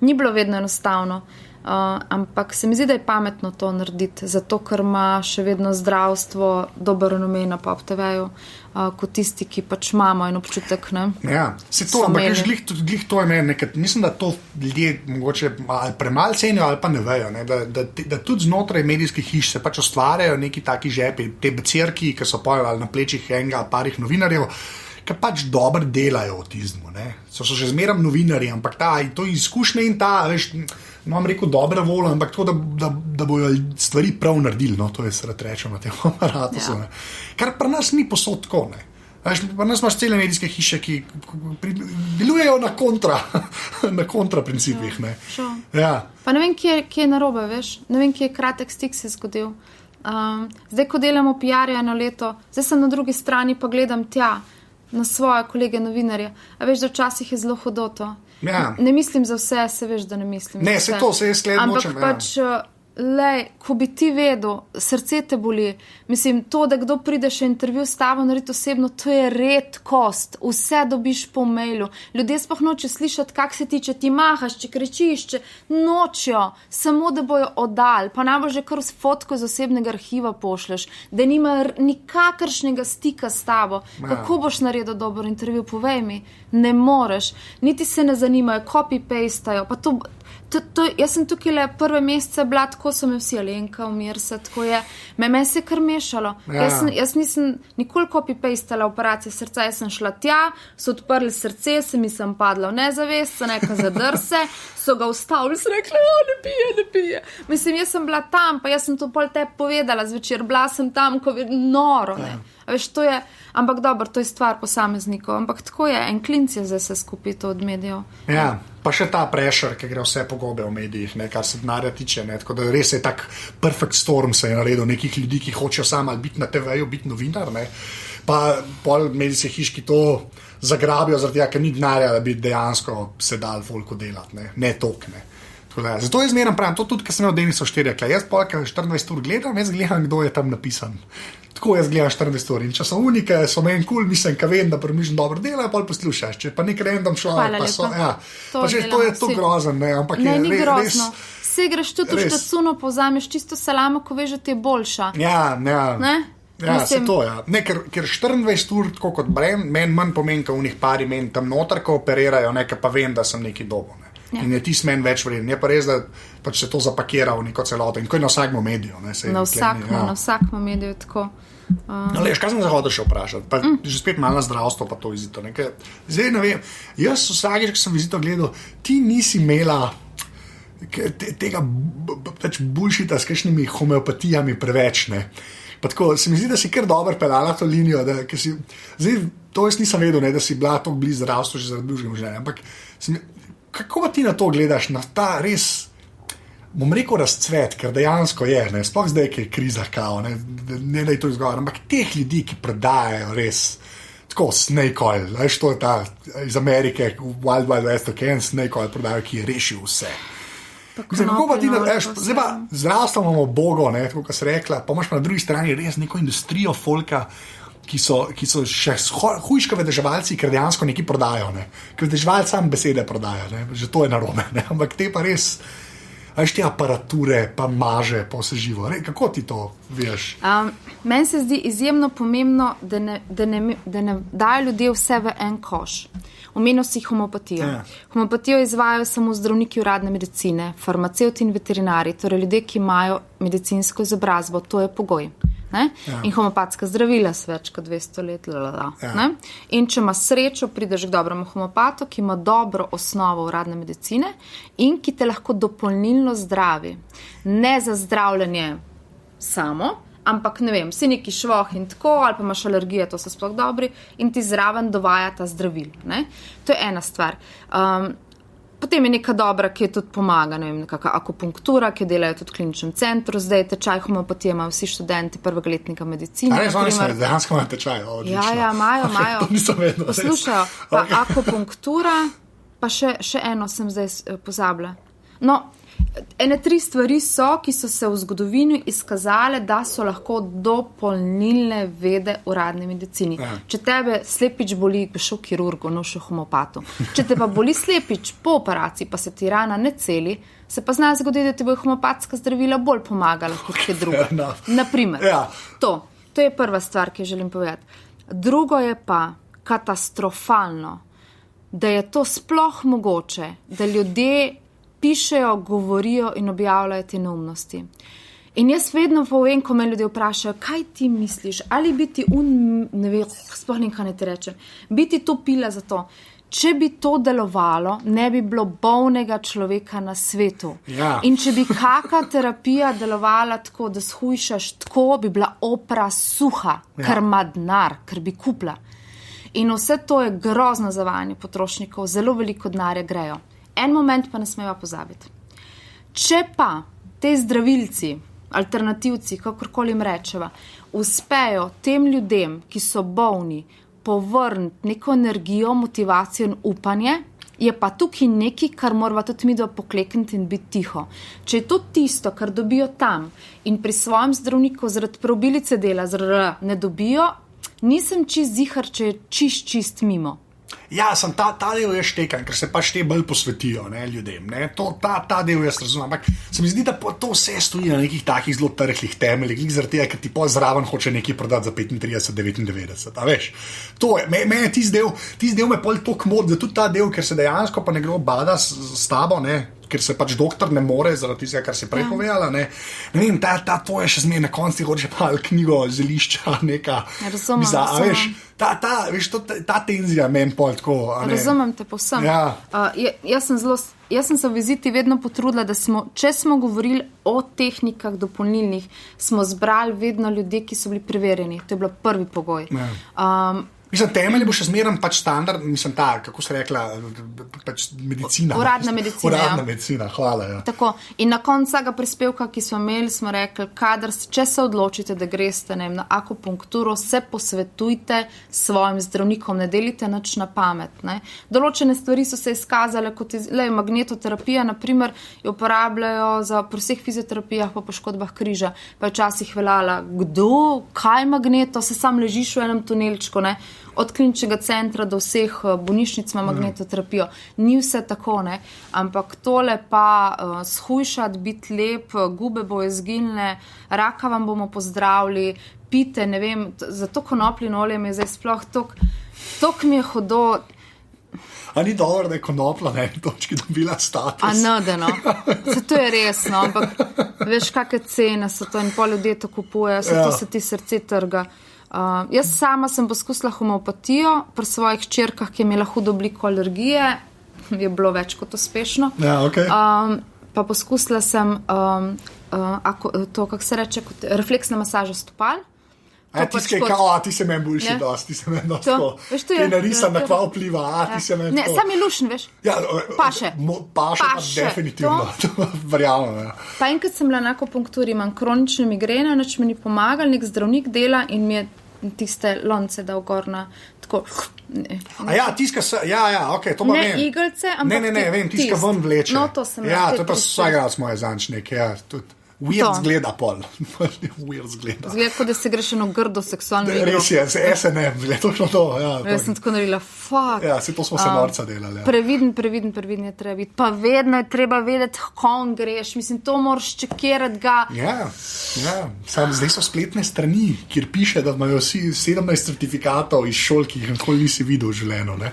Speaker 2: ni bilo vedno enostavno. Ampak se mi zdi, da je pametno to narediti, zato ker ima še vedno zdravstvo dober renome na Pop TV-ju, kot tisti, ki pač imamo en občutek.
Speaker 1: Ja, se to, ampak glih to je meni nekaj, mislim, da to ljudje mogoče premalo cenijo ali pa ne vejo, da tudi znotraj medijskih hiš se pač ustvarjajo neki taki žepi, te becirki, ki so pojavljali na plečih enega ali parih novinarjev, ki pač dobro delajo v tizmu. So že zmeram novinarji, ampak to izkušnje in veš, imam rekel dobra volja, ampak to, da bojo stvari prav naredili, to je se rad rečem na tem aparatu. Ja. Kar pri nas ni posod tako. Pri nas imaš cele medijske hiše, ki delujejo na kontra principih. Ja.
Speaker 2: Pa ne vem, kje je narobe, veš? Ne vem, kje je kratek stik se zgodil. Zdaj, ko delamo PR-je eno leto, zdaj sem na drugi strani, pa gledam tja na svoje kolege novinarje. A veš, da včasih je zelo hudo to.
Speaker 1: Ja.
Speaker 2: Ne mislim za vse, se veš, da ne mislim
Speaker 1: za vse.
Speaker 2: Ne,
Speaker 1: se to, se jaz skledam
Speaker 2: nočem. Ampak pač, ko bi ti vedel, srce te boli, mislim, to, da kdo pride še intervju s tabo narediti osebno, to je redkost. Vse dobiš po mailu. Ljudje sploh noče slišati, kak se ti, če ti mahaš, če kričiš, če nočijo, samo da bojo oddali. Pa najbolj že kar fotko iz osebnega arhiva pošleš, da nima nikakršnega stika s tabo. Kako boš naredil dober intervju? Povej mi. Ne moreš. Niti se ne zanimajo, copy-pastajo. Pa jaz sem tukaj le prve mesece bila, tako so me vsi Alenka, Umirsa, tako je. Meni se je kar mešalo. Ja. Jaz nisem nikoli copy-pastala operacije srca, jaz sem šla tja, so odprli srce, sem padla v nezavest, so nekaj zadrse, so ga ustavili, so rekli, ne pije. Mislim, jaz sem bila tam, pa jaz sem to pol tebi povedala zvečer, bila sem tam, ko je noro, ne. Veš, to je, ampak dobro, to je stvar posameznikov, ampak tako je, en klinc je zdaj se skupaj to od medijev.
Speaker 1: Ja, pa še ta pressure, ki gre vse pogobe v medijih, kar se denarja tiče, tako da res je tak perfect storm se je naredil nekih ljudi, ki hočejo samo ali biti na TV-ju, biti novinar, pa pol medijske hiški to zagrabijo, zaradi tega, ker ni denarja, da bi dejansko se dal folko delati, ne tok, Zato jaz zmeram pravim, to tudi, ker sem imel Deniso 4 rekla, jaz polka 24 ur gledam, jaz gledam, kdo je tam napisan. Tako jaz gledam 24 ur in če so unike, so meni cool, mislim, ka vem, da premišljam dobro dela, pol poslušaš, če pa nek random človek, pa so, ja, pa že to je to grozen, ampak
Speaker 2: ne,
Speaker 1: je
Speaker 2: ni grozno.
Speaker 1: Res,
Speaker 2: se greš tudi v štacuno, povzameš čisto salamo, ko veš, da ti je boljša.
Speaker 1: Ja.
Speaker 2: Ne?
Speaker 1: Ja, se to, ja. Ne, ker 24 ur, tako kot meni manj pomeni, ka v njih pari meni tam noter, ko operirajo, pa vem, da sem neki dobo, In je tisti meni več vreden. Je pa res, da pač se to zapakira v neko celoto. In ko je na vsakem mediju. Ne,
Speaker 2: na vsakem mediju tako.
Speaker 1: No, leš, kaj sem zahodil še vprašati? Pa, že spet malo na zdravstvo, pa to vizito. Zdaj ne vem, jaz vsakeč, ko sem vizito gledal, ti nisi imela tega pač bullshita s kakšnimi homeopatijami preveč, ne. Pa tako, se mi zdi, da si kar dobro pelala to linijo, zdaj, to jaz nisem vedel, ne, da si bila tako blizu zdravstvu že zaradi družnega življenja, ampak kako pa ti na to gledaš, na ta res, bom rekel, razcvet, ker dejansko je, ne, sploh zdaj, ki je kriza kao, ne da je to izgovor, ampak teh ljudi, ki prodajajo res, tako snake oil, veš, to je ta iz Amerike, Wild Wild West, snake oil prodajajo, ki je rešil vse. Zdaj, kako pa ti, zdaj pa zdravstvo imamo bogo, ne, tako kot si rekla, pa imaš pa na drugi strani res neko industrijo folka, ki so še hujška vedeževalci, ker dejansko nekaj prodajo, ne. Ker vedeževalci sam besede prodajo, ne, že to je narobe, ne, ampak te pa res, veš, te aparature, pa maže, pa vse živo. Kako ti to veš?
Speaker 2: Meni se zdi izjemno pomembno, da ne dajo ljudje vse v en koš. Omenil si homeopatijo. Ja. Homeopatijo izvajajo samo zdravniki uradne medicine, farmacevti in veterinari, torej ljudje, ki imajo medicinsko izobrazbo, to je pogoj. Ne? Ja. In homeopatska zdravila s več kot 200 let. Ja. Ne? In če ima srečo, prideš k dobremu homeopatu, ki ima dobro osnovo uradne medicine in ki te lahko dopolnilno zdravi. Ne za zdravljenje samo, ampak ne vem, si neki švoh in tako, ali pa imaš alergije, to so sploh dobri, in ti zraven dovaja ta zdravil. Ne? To je ena stvar. Potem je neka dobra, ki je tudi pomaga, ne vem, nekaka akupunktura, ki jo delajo tudi v kliničnem centru, zdaj tečaj homeopatije imajo vsi študenti prvega letnika medicine.
Speaker 1: A ne, dejansko imajo tečaj, odlično.
Speaker 2: Ja, imajo.
Speaker 1: To nisem vedel.
Speaker 2: Poslušajo, pa akupunktura, pa še eno sem zdaj pozabila. No, ene 3 stvari so, ki so se v zgodovini izkazale, da so lahko dopolnilne vede uradne medicini. Ja. Če tebe slepič boli, bi šel kirurgu, no še homeopatu. Če te pa boli slepič po operaciji, pa se ti rana ne celi, se pa zna zgoditi, da ti bo homeopatska zdravila bolj pomagala kot kaj drugo. Naprimer, ja. To je prva stvar, ki želim povedati. Drugo je pa katastrofalno, da je to sploh mogoče, da ljudje pišejo, govorijo in objavljajo te neumnosti. In jaz vedno povem, ko me ljudje vprašajo, kaj ti misliš, ali bi ti ne vem, sploh nekaj ne ti rečem, bi ti to pila za to. Če bi to delovalo, ne bi bilo bolnega človeka na svetu. Ja. In če bi kakšna terapija delovala tako, da shujšaš tako, bi bila opera suha, ker ima denar, ker bi kupila. In vse to je grozno zavajanje potrošnikov, zelo veliko denarja grejo. En moment pa ne smeva pozabiti. Če pa te zdravilci, alternativci, kakorkoli jim rečeva, uspejo tem ljudem, ki so bolni, povrniti neko energijo, motivacijo in upanje, je pa tukaj nekaj, kar morava tudi mi poklekniti in biti tiho. Če je to tisto, kar dobijo tam in pri svojem zdravniku zaradi preobilice dela ne dobijo, nisem čist zihar, če je čist mimo.
Speaker 1: Ja, ta del je štekan, ker se pač te bolj posvetijo, ne, ljudem. Ne. Ta del jaz razumem, ampak se mi zdi, da to vse stoji na nekih takih zelo trhlih temeljih, zaradi tega, ker ti pol zraven hoče nekaj prodati za 35-99, a veš. To je, meni je tisti del me pol toliko mod, da tudi ta del, ker se dejansko pa nekdo bada s tabo, ne, ker se pač doktor ne more, zaradi tega, kar si prej povedala, ne vem, to je še zmeraj na konci, hoče pa knjigo zelišča, neka, veš, ta tenzija meni pol tako, a ne.
Speaker 2: Razumem te povsem. Ja. Jaz sem se v viziti vedno potrudila, da če smo govorili o tehnikah dopolnilnih, smo zbrali vedno ljudje, ki so bili preverjeni. To je bil prvi pogoj. Ja.
Speaker 1: Mislim, temelj bo še zmeraj pač standard, mislim, kako se rekla, pač medicina.
Speaker 2: Uradna medicina.
Speaker 1: Uradna medicina, hvala. Ja.
Speaker 2: Tako. In na koncu vsega prispevka, ki smo imeli, smo rekli, če se odločite, da greste na akupunkturo, se posvetujte s svojim zdravnikom, ne delite nič na pamet. Ne. Določene stvari so se izkazale, kot je magnetoterapija, naprimer, jo uporabljajo pri vseh fizioterapijah po poškodbah križa, pa je včasih veljala, kaj magneto, se sam ležiš v enem tunelčku, ne. Od kliničnega centra do vseh bolnišnic ima magnetoterapijo. Ni vse tako, ne? Ampak tole pa shujšati, biti lep, gube bojo izginile, raka vam bomo pozdravili, pite, ne vem, za to konopljino olje mi je zdaj sploh toliko mi je hudo.
Speaker 1: A ni dobro, da je konoplja na eni točki dobila status?
Speaker 2: No. To je res, no, ampak veš, kakšne cene so to in pol ljudje to kupujejo, to se ti srce trga. Jaz sama sem poskusila homeopatijo pri svojih hčerkah, ki je imela hudo obliko alergije, je bilo več kot uspešno.
Speaker 1: Ja, okay.
Speaker 2: Pa poskusila sem to, kako se reče, refleksna masaža stopal.
Speaker 1: Ti se meni boljši dosti, ti se meni dosti tako. Ti je narisan, na kva vpliva, ti se meni tako.
Speaker 2: Ne, sam je lušen, veš. Paše.
Speaker 1: Paše, definitivno, to verjamem. Ja.
Speaker 2: Pa enkrat sem bila na akupunkturi, imam kronične migrene, nič mi ni pomagal, nek zdravnik dela in mi je tiste lonce dal gor na tako...
Speaker 1: tiska se, ok, to pa vem.
Speaker 2: Ne igelce, ampak
Speaker 1: Ne, vem, tiska ven vleče.
Speaker 2: No, to sem
Speaker 1: to je pa vsega moje zančnik, tudi. Weird zgleda pol. Weird zgleda.
Speaker 2: Zgleda, kot da se greš eno grdo seksualno igro.
Speaker 1: Res je, SNM, zgleda točno to.
Speaker 2: Jaz sem tako naredila, fuck.
Speaker 1: To smo se norca delali.
Speaker 2: Previden je treba biti. Pa vedno je treba vedeti, kom greš. Mislim, to moraš čekirati ga.
Speaker 1: Zdaj so spletne strani, kjer piše, da imajo vsi 17 certifikatov iz šol, ki jih nikoli nisi videl v življenju.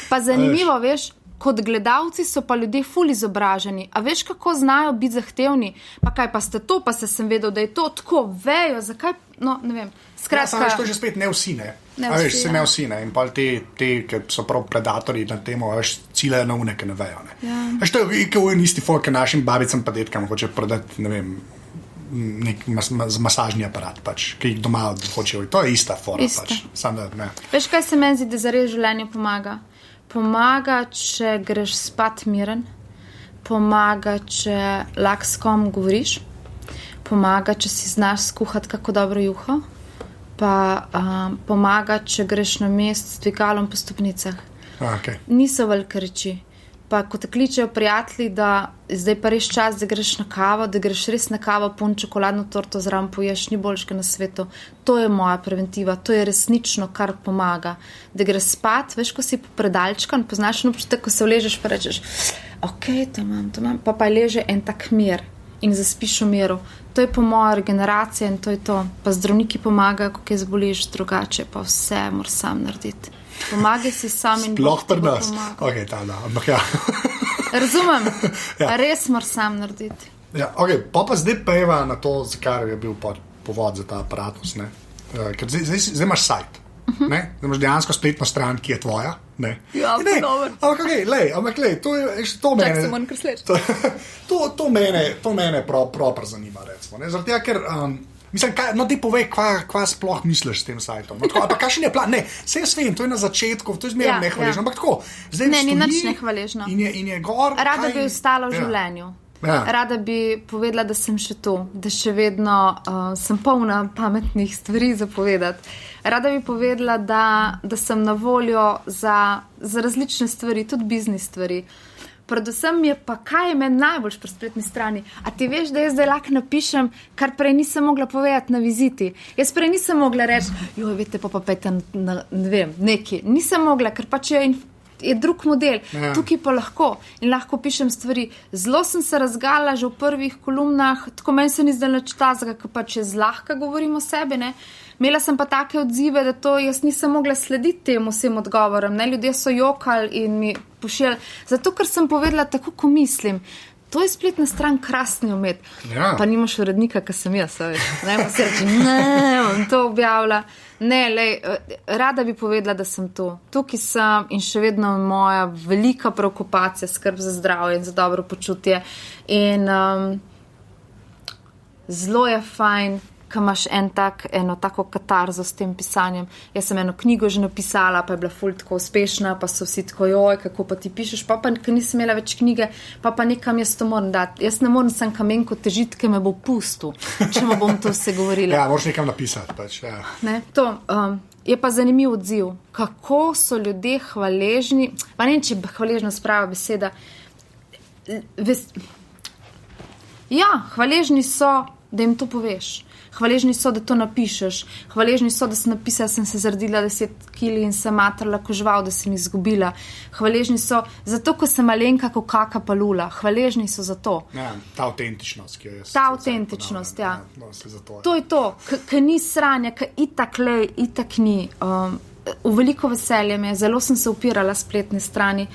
Speaker 2: Pa zanimivo, veš, kot gledalci so pa ljudje ful izobraženi. A veš, kako znajo biti zahtevni? Pa kaj pa ste to, pa sem vedel, da je to tako, vejo, zakaj, no, ne vem. Skratka,
Speaker 1: samo veš, to je že spet ne vsi, ne? Ne vsi, ne? In pa te, ki so prav predatorji na temo, veš, ciljajo na une, ki ne vejo, ne? Veš, to je kao in isti folk, ki našim babicam pa detkam hoče prodati, ne vem, nek masažni aparat, pač, ki jih doma hočejo. To je ista fora, pač. Sam da, ne.
Speaker 2: Veš, kaj se meni zdi, da zares življenje pomaga? Pomaga, če greš spat miren, pomaga, če lahko s kom govoriš, pomaga, če si znaš skuhati kako dobro juho, pa pomaga, če greš na mest s dvigalom po stopnicah.
Speaker 1: Okay.
Speaker 2: Niso velike reči. Pa ko te kličejo prijatelji, da zdaj pa res čas, da greš na kavo, da greš res na kavo, pun čokoladno torto zraven poješ, ni boljšega na svetu. To je moja preventiva, to je resnično, kar pomaga. Da greš spat, veš, ko si predalčkan, poznaš občutek, ko se vležeš, pa rečeš, ok, to imam, pa leže en tak mir in zaspiš v miru. To je po moja regeneracija in to je to. Pa zdravniki pomagajo, ko kaj zboliš, drugače pa vse moraš sam narediti. Pomagaj si sam in
Speaker 1: Bog ti bo pomagal. Ok, ampak ja.
Speaker 2: Razumem, res moraš sam narediti.
Speaker 1: Ja, ok, pa zdaj peva na to, zakaj je bil povod za ta aparatus, ne? Ker zdaj imaš sajt, ne? Zdaj imaš dejansko spletno stran, ki je tvoja, ne?
Speaker 2: Ja, dobro.
Speaker 1: Ampak lej, to mene...
Speaker 2: Čak se moram kar sleč.
Speaker 1: To mene prav zanima, recimo, ne? Zaradi tega, ker... Mislim, ti povej, kva sploh misliš s tem sajtom. No, tako, pa kakšen je plan? Ne, se jaz vem, to je na začetku, to je zmeraj nehvaležno, ampak tako. Zdaj
Speaker 2: ni nič nehvaležno.
Speaker 1: In je gor.
Speaker 2: Rada bi ostala v življenju. Rada bi povedala, da sem še tu, da še vedno sem polna pametnih stvari za povedati. Rada bi povedala, da sem na voljo za različne stvari, tudi biznis stvari. Predvsem je pa, kaj je meni najbolj pri spletni strani. A ti veš, da jaz zdaj lahko napišem, kar prej nisem mogla povedati na viziti. Jaz prej nisem mogla reči, veste, pa pejte na, ne vem, neki. Nisem mogla, ker pač je drug model. Ja. Tukaj pa lahko. In lahko pišem stvari. Zelo sem se razgala že v prvih kolumnah, tako meni se ni zdaj nič tazga, ker pač zlahka govorim o sebi, ne. Imela sem pa take odzive, da to jaz nisem mogla slediti temu vsem odgovorom. Ne? Ljudje so jokali in mi pošiljali. Zato, ker sem povedala tako, ko mislim. To je spletna stran krasni umet. Ja. Pa nimaš urednika, ki sem jaz, veš. Ne, pa se reči, bom to objavila. Ne, lej, rada bi povedala, da sem tu. Tukaj sem in še vedno moja velika preokupacija, skrb za zdravje in za dobro počutje. In zelo je fajn, ko imaš eno tako katarzo s tem pisanjem. Jaz sem eno knjigo že napisala, pa je bila ful tako uspešna, pa so vsi tako, kako pa ti pišeš, pa ker nisem imela več knjige, pa nekam jaz to moram dati. Jaz ne moram sem kamenko težiti, ker me bo pustil, če mu bom to vse govorila.
Speaker 1: Ja, moraš nekam napisati, pač, ja.
Speaker 2: Ne, to, je pa zanimiv odziv, kako so ljudje hvaležni, pa ne vem, če je hvaležna sprava beseda. Ja, hvaležni so, da jim to poveš. Hvaležni so, da to napišeš. Hvaležni so, da sem napisala, da sem se zardila 10 kili in sem matrala kožval, da sem izgubila. Hvaležni so zato, ko sem malenka kot kaka palula. Hvaležni so za to.
Speaker 1: Ja, ta avtentičnost, ki jo jaz...
Speaker 2: Ta avtentičnost, ja.
Speaker 1: No,
Speaker 2: to je to, ki ni sranja, ki itak lej, itak ni. v veliko veselje mi je, zelo sem se upirala spletni strani.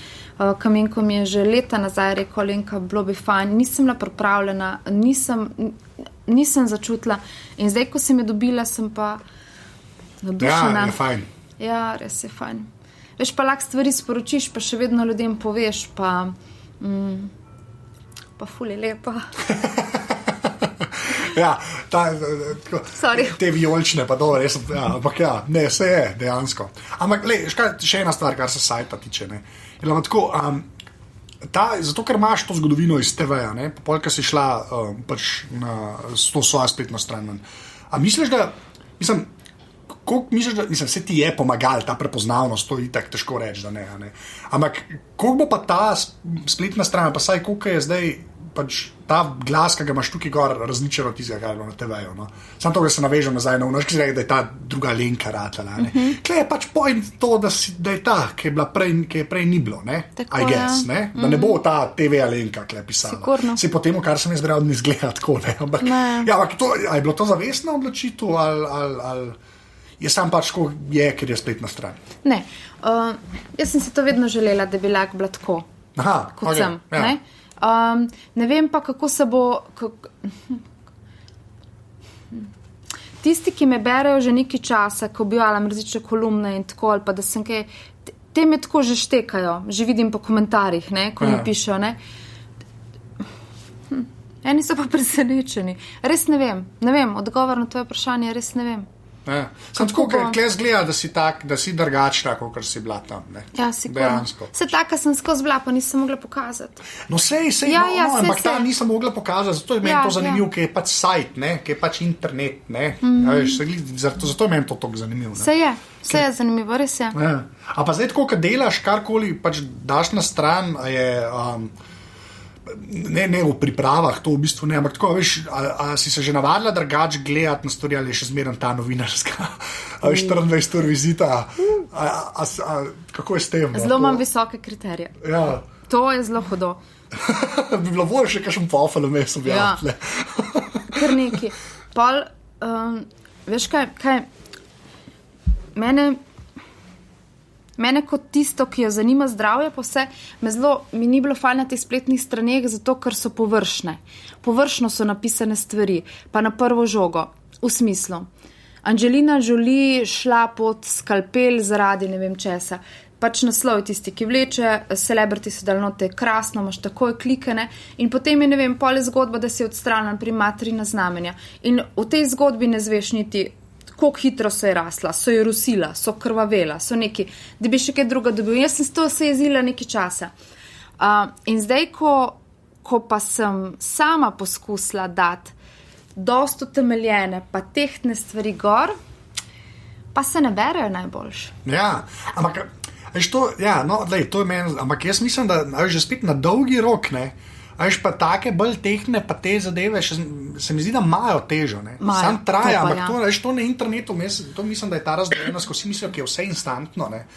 Speaker 2: Kamenko mi je že leta nazaj rekel, Lenka, bilo bi fajn, nisem bila pripravljena, nisem začutila in zdaj, ko sem je dobila, sem pa navdušena.
Speaker 1: Ja, je fajn.
Speaker 2: Ja, res je fajn. Veš, pa lahko stvari sporočiš, pa še vedno ljudem poveš, pa ful je lepa.
Speaker 1: Ja, te vijolične, pa dobro, ampak ja, ne, vse je dejansko. Ampak, še ena stvar, kar se sajta tiče, ne. Tako, zato, ker imaš to zgodovino iz TV-ja, ne, polka si šla pač na to svojo spletno stran. A misliš, da, se ti je pomagal ta prepoznavnost, to je itak težko reči, da ne. Ampak, koliko bo pa ta spletna stran, pa saj koliko je zdaj pač ta glas, ki ga imaš tukaj gor, različen od tistega, kar je bilo na TV-ju. No? Samo to, da se navežem nazaj, no, ki si rekel, da je ta druga Lenka ratala. Kaj je pač point to, da je ta, ki je prej ni bilo, ne?
Speaker 2: Tako,
Speaker 1: I guess, ne? Da ne bo ta TV-ja Lenka, ki je pisala.
Speaker 2: Sigurno.
Speaker 1: Se po temu, kar sem jaz bral, ne izgleda tako, ne? Ampak, ja, ampak je bilo to zavestna odločitev ali je sam pač, ko je, ker je spletna stran?
Speaker 2: Ne. Jaz sem si to vedno želela, da bi lahko bila tako, kot sem. Ja. Ne? Ne vem pa, kako se bo... Tisti, ki me berejo že nekaj časa, ko objavljam različne kolumne in tako, ali pa da sem kaj... Te me tako že štekajo, že vidim po komentarjih, ne, ko mi pišejo, ne. Eni so pa presenečeni. Res ne vem, odgovor na tvoje vprašanje, res ne vem.
Speaker 1: Ja. Sem tako, ker zgleda, da si tak, da si drugačna, kot si bila tam. Ne?
Speaker 2: Ja, sigurno. Se taka sem skozi bila, pa nisem mogla pokazati.
Speaker 1: No, ampak ta nisem mogla pokazati, zato je meni to zanimivo, ker je pač sajt, ne? Ker je pač internet. Ne? Zato je meni to tako zanimivo.
Speaker 2: Se je zanimivo, res je.
Speaker 1: Ja. A pa zdaj tako, kad delaš karkoli, pač daš na stran, je... Ne v pripravah, to v bistvu ne, ampak tako, veš, a si se že navadila drugače gledati na stvari, ali je še zmeren ta novinarska, 24 ur vizita, kako je s tem?
Speaker 2: Zelo imam visoke kriterije.
Speaker 1: Ja.
Speaker 2: To je zelo hudo.
Speaker 1: Bi bilo bolj še kakšen pofel vmes objavljati.
Speaker 2: Ja. Kar neki. Pol, veš kaj, Mene kot tisto, ki jo zanima zdravje, pa vse, mi ni bilo fajn na teh spletnih straneh, zato ker so površne. Površno so napisane stvari, pa na prvo žogo, v smislu. Angelina Jolie šla pod skalpel zaradi ne vem česa. Pač naslov je tisti, ki vleče, celebrity so dal note, krasno, imaš takoj klikane in potem je, ne vem, pol je zgodba, da si odstranjen pri materina znamenja. In v tej zgodbi ne zveš niti koliko hitro so je rasla, so je rusila, so krvavela, so neki, da bi še kaj druga dobil. Jaz sem to se jezila nekaj časa. In zdaj, ko pa sem sama poskusila dati dost utemeljene, pa tehtne stvari gor, pa se ne berejo najboljš.
Speaker 1: Ja, ampak, to je meni, ampak jaz mislim, da že spet na dolgi rok, ne, veš pa take bolj tehtne, pa te zadeve, se mi zdi, da imajo težo. Sam traja, ampak to na internetu, to mislim, da je ta razdvojenost, ko si mislijo, ki je vse instantno, ne?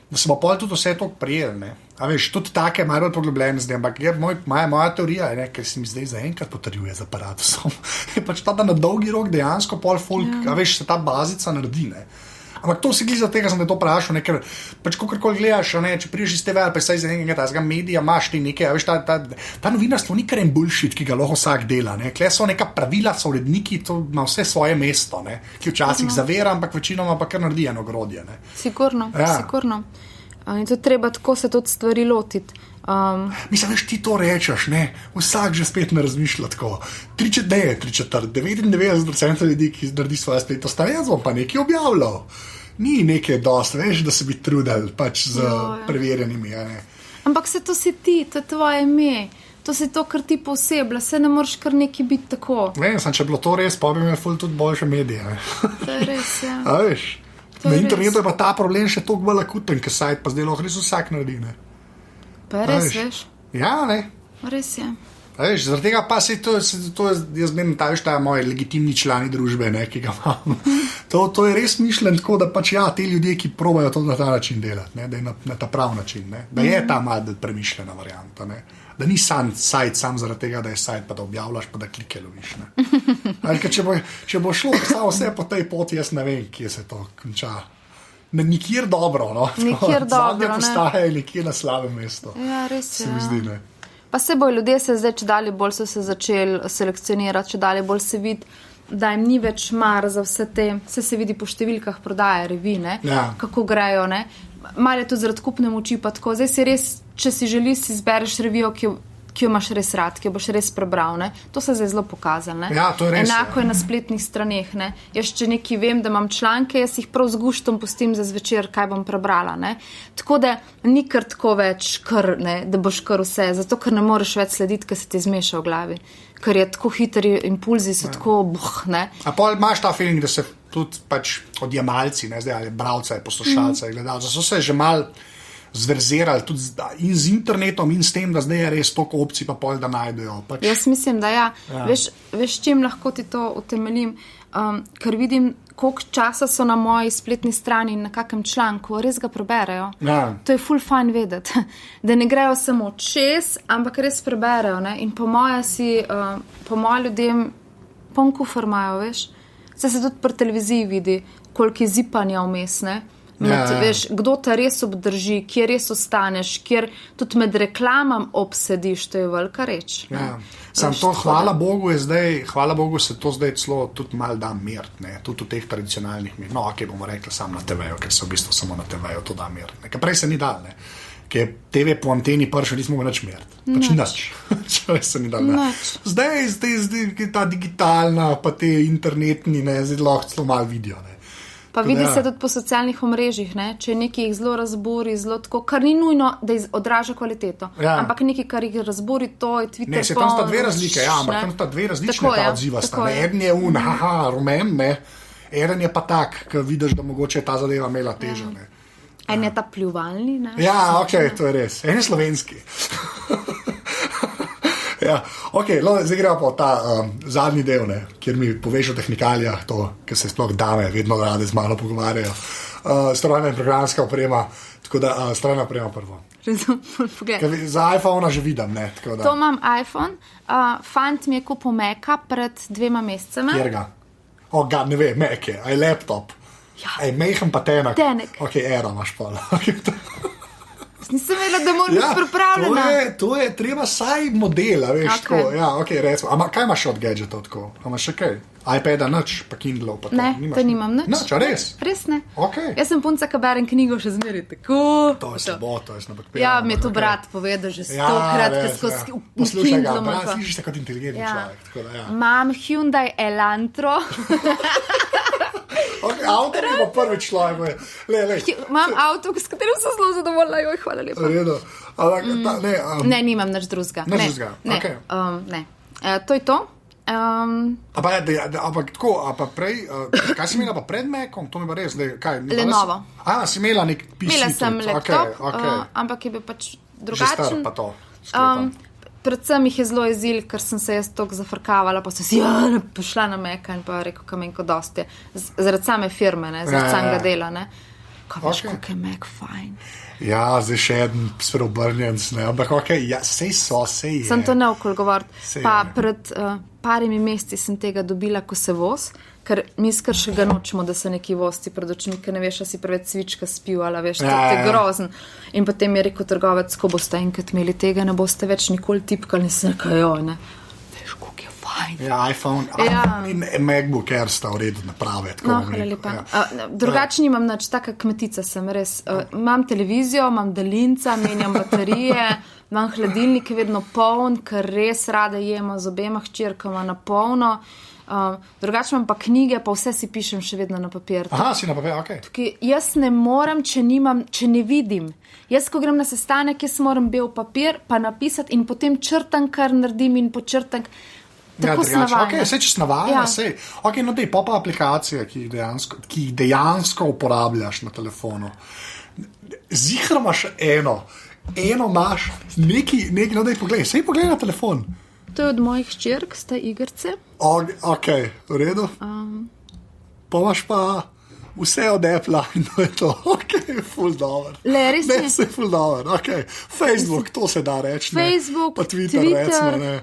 Speaker 1: Da smo pol tudi vse to prijeli. Ne? A veš, tudi take malo poglobljene zdaj, ampak moja teorija, ne, ker se mi zdaj zaenkrat potrjuje z aparatusom, je pač ta, da na dolgi rok dejansko pol folk, a veš, se ta bazica naredi, ne. Ampak to si glede za tega, sem te to vprašal, ne, ker pač kakorkoli gledaš, ne, če priješ iz TV ali pa saj za enega tazga medija, imaš ti nekaj, a veš, ta novinarstvo ni kar en bullshit, ki ga lahko vsak dela, ne, kle so neka pravila, so uredniki, to ima vse svoje mesto, ne, ki včasih zavera, ampak večinoma pa kar naredi eno ogrodje, ne.
Speaker 2: Sigurno. In to treba tako se tudi stvari lotiti.
Speaker 1: Mislim, veš, ti to rečeš, ne, vsak že spet ne razmišlja tako. 99% ljudi, ki naredi svoje spletno stran, jaz bom pa nekaj objavljal. Ni nekaj dost, veš, da se bi trudili pač z preverjenimi. Ne.
Speaker 2: Ampak se to si ti, to je tvoje ime. To si to, kar ti posebla, se ne moreš kar neki biti tako.
Speaker 1: Ne, če bilo to res, pa bi imel ful tudi boljše medije.
Speaker 2: To je res, ja.
Speaker 1: A veš, na internetu je pa ta problem še toliko bolj akuten, ker sajt pa zdaj lahko res vsak naredi, ne. Pa
Speaker 2: res, veš?
Speaker 1: Ja, ne.
Speaker 2: Res je.
Speaker 1: Veš, zaradi tega pa se to jaz menim, ta je moj legitimni člani družbe, ne, ki ga imam. To je res mišljen tako, da pač te ljudje, ki probajo to na ta način delati, ne, da je na ta prav način, ne, da je ta malo premišljena varianta, ne, da ni sajt sam zaradi tega, da je sajt, pa da objavljaš, pa da klike loviš, ne. Če bo šlo vse po tej poti, jaz ne vem, kje se to konča. nikjer dobro, no.
Speaker 2: Nikjer dobro,
Speaker 1: zadnja postaja je nekje na slabem mestu.
Speaker 2: Ja, res je.
Speaker 1: Se mi zdi, ne.
Speaker 2: Pa se bojo ljudje zdaj, če dalje bolj so se začeli selekcionirati, če dalje bolj se vidi, da jim ni več mar za vse te, se vidi po številkah prodaje revine, kako grejo, ne. Malo je to zaradi kupne moči, pa tako. Zdaj si res, če si želiš, si izbereš revijo, ki jo imaš res rad, ki jo boš res prebral, ne. To se zdaj zelo pokazalo, ne.
Speaker 1: Ja, to je res.
Speaker 2: Enako je na spletnih straneh, ne. Jaz če nekaj vem, da imam članke, jaz jih prav z guštom pustim za zvečer, kaj bom prebrala, ne. Tako da ni kar tako več, da boš kar vse, zato ker ne moreš več slediti, ker se ti zmeša v glavi. Ker je tako hitri impulzi, so tako ne.
Speaker 1: A pol imaš ta feeling, da se tudi pač odjemalci, ne, zdaj ali bralce, poslušalce, gledalce, so se že mal zverzirali tudi in z internetom in s tem, da zdaj je res toliko opcij pa pol, da najdejo. Pač.
Speaker 2: Jaz mislim, da ja. Veš, čim lahko ti to utemeljim, ker vidim, koliko časa so na moji spletni strani in na kakem članku, res ga preberejo.
Speaker 1: Ja.
Speaker 2: To je ful fajn vedeti, da ne grejo samo čez, ampak res preberejo, ne? In po moje ljudem poln kufr imajo, veš. Se tudi pri televiziji vidi, koliko je zipanja vmes, ne? Veš, kdo te res obdrži, kjer res ostaneš, kjer tudi med reklamam obsediš, to je velika reč.
Speaker 1: Ja. Sam to, hvala Bogu se to zdaj celo tudi malo da mirt, ne, tudi v teh tradicionalnih mir. No, bomo rekli samo na TV-ju, ker se v bistvu samo na TV-ju to da mirt. Ker prej se ni dal, ne. Ker TV po anteni prvi nismo več mirt. Pač nič. Se ni dal, ne. Zdaj ta digitalna, pa te internetni, ne, zdaj lahko celo malo vidijo, ne.
Speaker 2: Pa vidi se tudi po socialnih omrežjih, ne? Če nekaj jih zelo razbori, zelo tako, kar ni nujno, da odraža kvaliteto. Ja. Ampak nekaj, kar jih razbori, to je Twitter.
Speaker 1: Ne, se tam sta dve razlike, ampak tam sta dve različne ta odziva sta. Eden je rumen, ne, eden je pa tak, ki vidiš, da mogoče je ta zadeva imela težo, ne.
Speaker 2: En je ta pljuvalni, ne?
Speaker 1: Ja, okej, to je res. En je slovenski. Ja, okej, zdaj gremo pa ta zadnji del, ne, kjer mi poveš o tehnikalijah, to, ker se sploh dame vedno rade z mano pogovarjajo. Strojna in programska oprema, tako da strojna oprema prvo. Za iPhone že vidim, ne. Tako da.
Speaker 2: To imam iPhone, fant mi je kupil Maca pred 2 mesecema.
Speaker 1: Kjer ga? Ne ve, Mac je, aj laptop.
Speaker 2: Ja.
Speaker 1: Aj mejhen pa tenek.
Speaker 2: Tenek.
Speaker 1: Okej, Era imaš pa.
Speaker 2: Nisem vedela, da moram biti pripravljena.
Speaker 1: To je treba saj modela, veš, tako. Ja, okej, recimo. Ampak kaj imaš od gadgetov tako? Imaš še kaj? iPada nič, pa Kindle pa to?
Speaker 2: Ne, to nimam nič.
Speaker 1: Nič, a res?
Speaker 2: Res ne.
Speaker 1: Okay.
Speaker 2: Jaz sem punca, ki berem knjigo še zmeri tako.
Speaker 1: To je slabo, to je slabo.
Speaker 2: Ja, mi je to brat povedal že 100-krat, ker skozi
Speaker 1: poslušaj ga, brat, slišiš se kot inteligentni človek. Tako da, ja.
Speaker 2: Imam Hyundai Elantro.
Speaker 1: Okay, avto je pa prvi človek.
Speaker 2: Imam avto, s katerim sem zelo zadovoljna. Joj, hvala lepa. Ne, nimam nič drugega. Ne. To je to.
Speaker 1: Ampak tako, prej, kaj si imela pa pred Macom? To mi pa res,
Speaker 2: Lenovo.
Speaker 1: Si imela nek PC.
Speaker 2: Imela sem laptop, ampak je bil pač drugačen.
Speaker 1: Že star pa to.
Speaker 2: Predvsem jih je zelo jezil, ker sem se jaz toliko zafrkavala, pa sem si pošla na Maca in pa rekel, kamenko dosti. Zaradi same firme, ne, zaradi samega dela, ne. Ko veš, koliko je Mac fajn.
Speaker 1: Ja, zdaj še en spreobrnjenc, ne, ampak sej je.
Speaker 2: Sem to neokol govoriti. Pa pred parimi meseci sem tega dobila, ko se voz, ker mi skršega nočemo, da se neki vosti pred očmi, ker ne veš, a si preveč cvička spivala, veš, to je grozen. In potem je rekel trgovec, ko boste enkrat imeli tega, ne boste več nikoli tipkali, se nekajo, ne. Veš, koliko je fajn.
Speaker 1: Ja, iPhone in MacBook Air sta v redu naprave.
Speaker 2: No, hvala lepa. Drugačni imam nič, taka kmetica sem, res. Imam televizijo, imam daljinca, menjam baterije, imam hladilnik vedno poln, ker res rada jemo z obema hčerkama na polno. Drugače imam pa knjige, pa vse si pišem še vedno na papir.
Speaker 1: Aha, si na papir, okej.
Speaker 2: Tukaj, jaz ne morem, če ne vidim. Jaz, ko grem na sestanek, jaz moram bel papir, pa napisati in potem črtam, kar naredim in počrtam. Tako snavajna.
Speaker 1: Vse čez navajna, sej. No dej, pa aplikacije, ki jih dejansko uporabljaš na telefonu. Zihra imaš eno imaš, neki, no dej, poglej, sej poglej na telefon.
Speaker 2: To je od mojih hčerk, sta igrce.
Speaker 1: Okej, v redu. Pa imaš pa vse od Apple in to je to. Okej, ful dober.
Speaker 2: Res je.
Speaker 1: Ne, se ful dober. Okej, Facebook, to se da reči.
Speaker 2: Facebook,
Speaker 1: pa Twitter, recimo, ne.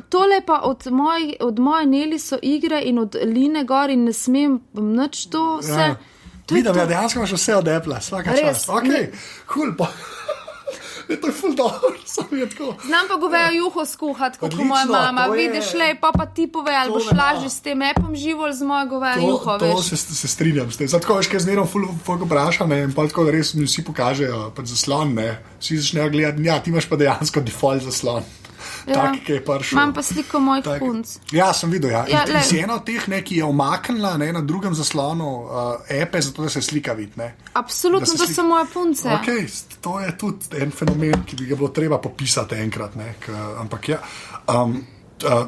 Speaker 2: Tole pa od moje Neli so igre in od Line gor in ne smem nič to vse.
Speaker 1: Vidim, ja, dejansko imaš vse od Apple, vsaka
Speaker 2: Res?
Speaker 1: čast. Ok, cool, pa. To je ful dobro, samo je tako.
Speaker 2: Znam pa govejo juho skuhati, kot
Speaker 1: Odlično,
Speaker 2: moja mama.
Speaker 1: to je-
Speaker 2: Vidiš, le, pa ti povej, ali
Speaker 1: To
Speaker 2: boš
Speaker 1: me
Speaker 2: lažje s tem appom živel z mojo govejo juho,
Speaker 1: To
Speaker 2: veš.
Speaker 1: se strinjam s tem. Zato, veš, kaj zmerom ful vpraša, ne, in pa tako, da res mi vsi pokažejo pač zaslon, ne. Vsi začnejo gledati, ja, ti imaš pa dejansko default zaslon. Tak, ki je prišel.
Speaker 2: Imam pa sliko mojih
Speaker 1: Tak.
Speaker 2: punc.
Speaker 1: Ja, sem videl. Ja.
Speaker 2: Ja,
Speaker 1: In si ena od teh, ne, ki je omaknila ne, na drugem zaslonu epe, zato da se slika vidi. Ne.
Speaker 2: Absolutno,
Speaker 1: Da se
Speaker 2: to
Speaker 1: slika-
Speaker 2: so moje punce.
Speaker 1: Okay, to je tudi en fenomen, ki bi ga bilo treba popisati enkrat. Ne, ampak ja.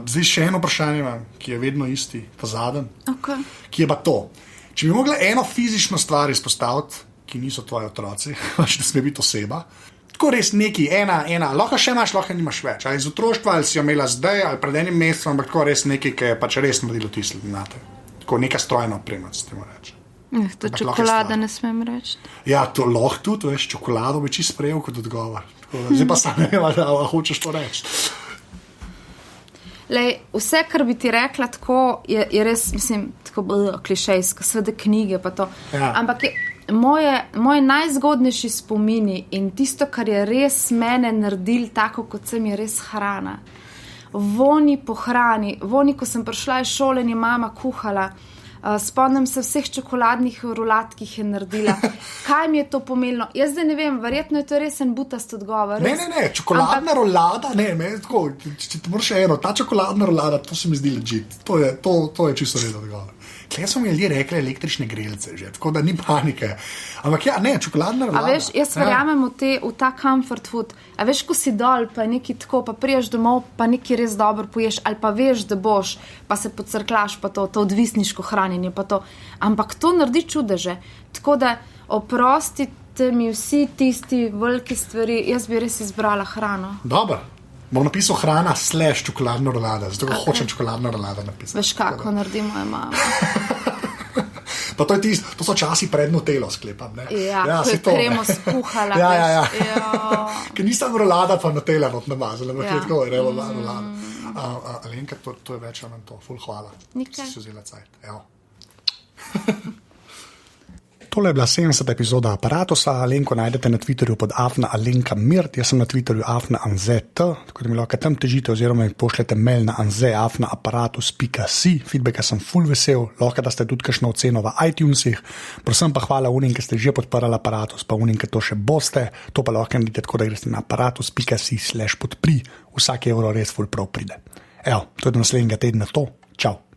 Speaker 1: Zdaj še eno vprašanje imam, ki je vedno isti, ta zadnji,
Speaker 2: Okay.
Speaker 1: ki je pa to. Če bi mogla eno fizično stvar izpostaviti, ki niso tvoji otroci, pač ne sme biti oseba. Tako res neki, ena, lahko še imaš, lahko nimaš več. Ali iz otroštva, ali si jo imela zdaj, ali pred enim mesecem, ampak tako res nekaj, ki je pač res naredilo tisto nate. Tako neka strojna oprema, se temu reče.
Speaker 2: To
Speaker 1: Ampak lahko je
Speaker 2: čokolada
Speaker 1: stvar.
Speaker 2: ne smem reči.
Speaker 1: Ja, to lahko tudi, veš, čokolado bi čisto sprejel kot odgovor. Tako da, zdaj pa sam ne vem, ali hočeš to reči.
Speaker 2: Lej, vse, kar bi ti rekla, tako je res, mislim, tako klišejsko, sveda knjige pa to.
Speaker 1: Ja.
Speaker 2: Ampak moje najzgodnejši spomini in tisto, kar je res mene naredil tako, kot sem, je res hrana. Voni po hrani, voni, ko sem prišla iz šole in je mama kuhala. Spomnim se vseh čokoladnih rulad, ki jih je naredila. Kaj mi je to pomenilo? Jaz zdaj ne vem, verjetno je to res en butast odgovor.
Speaker 1: Ne, čokoladna rolada, ne, tako, če ti moraš še eno, ta čokoladna rolada, to se mi zdi legit, to je čisto res odgovor. Klej smo mi ljudje rekli električne grelce že, tako da ni panike. Ampak ja, ne, čokoladna rolada.
Speaker 2: A veš, jaz verjamem v ta comfort food. A veš, ko si dol, pa nekaj tako, pa priješ domov, pa nekaj res dobro poješ, ali pa veš, da boš, pa se podcrklaš, pa to odvisniško hranjenje, pa to. Ampak to naredi čudeže. Tako da oprostite mi vsi tisti veliki stvari, jaz bi res izbrala hrano.
Speaker 1: Dobro. Bom napisal hrana / čokoladna rolada, zato ga hočem čokoladna rolada napisati.
Speaker 2: Veš, kako naredi moja mama.
Speaker 1: Pa to je to so časi pred Nutello, sklepam, ne?
Speaker 2: Ja, ko je kremo skuhala.
Speaker 1: Ja.
Speaker 2: veš. Ja.
Speaker 1: Ker nisem rolada, pa Nutella not namazala, ampak
Speaker 2: Ja.
Speaker 1: je tako, rolada. Alenka, to je več ali manj to, ful hvala.
Speaker 2: Nikaj.
Speaker 1: Si vzela cajt, evo. Tole je bila 70. epizoda Aparatusa. Alenko najdete na Twitterju pod @alenka_mirt, jaz sem na Twitterju @anzet, tako da mi lahko tam težite oziroma mi pošljete mail na anze@aparatus.si. Feedbacka sem ful vesel, lahko da ste tudi kakšno oceno v iTunesih. Prosim pa hvala unim, ki ste že podprli Aparatus, pa unim, ki to še boste. To pa lahko naredite tako, da greste na aparatus.si/podpri. Vsak evro res ful prav pride. Evo, to je do naslednjega tedna to. Čau.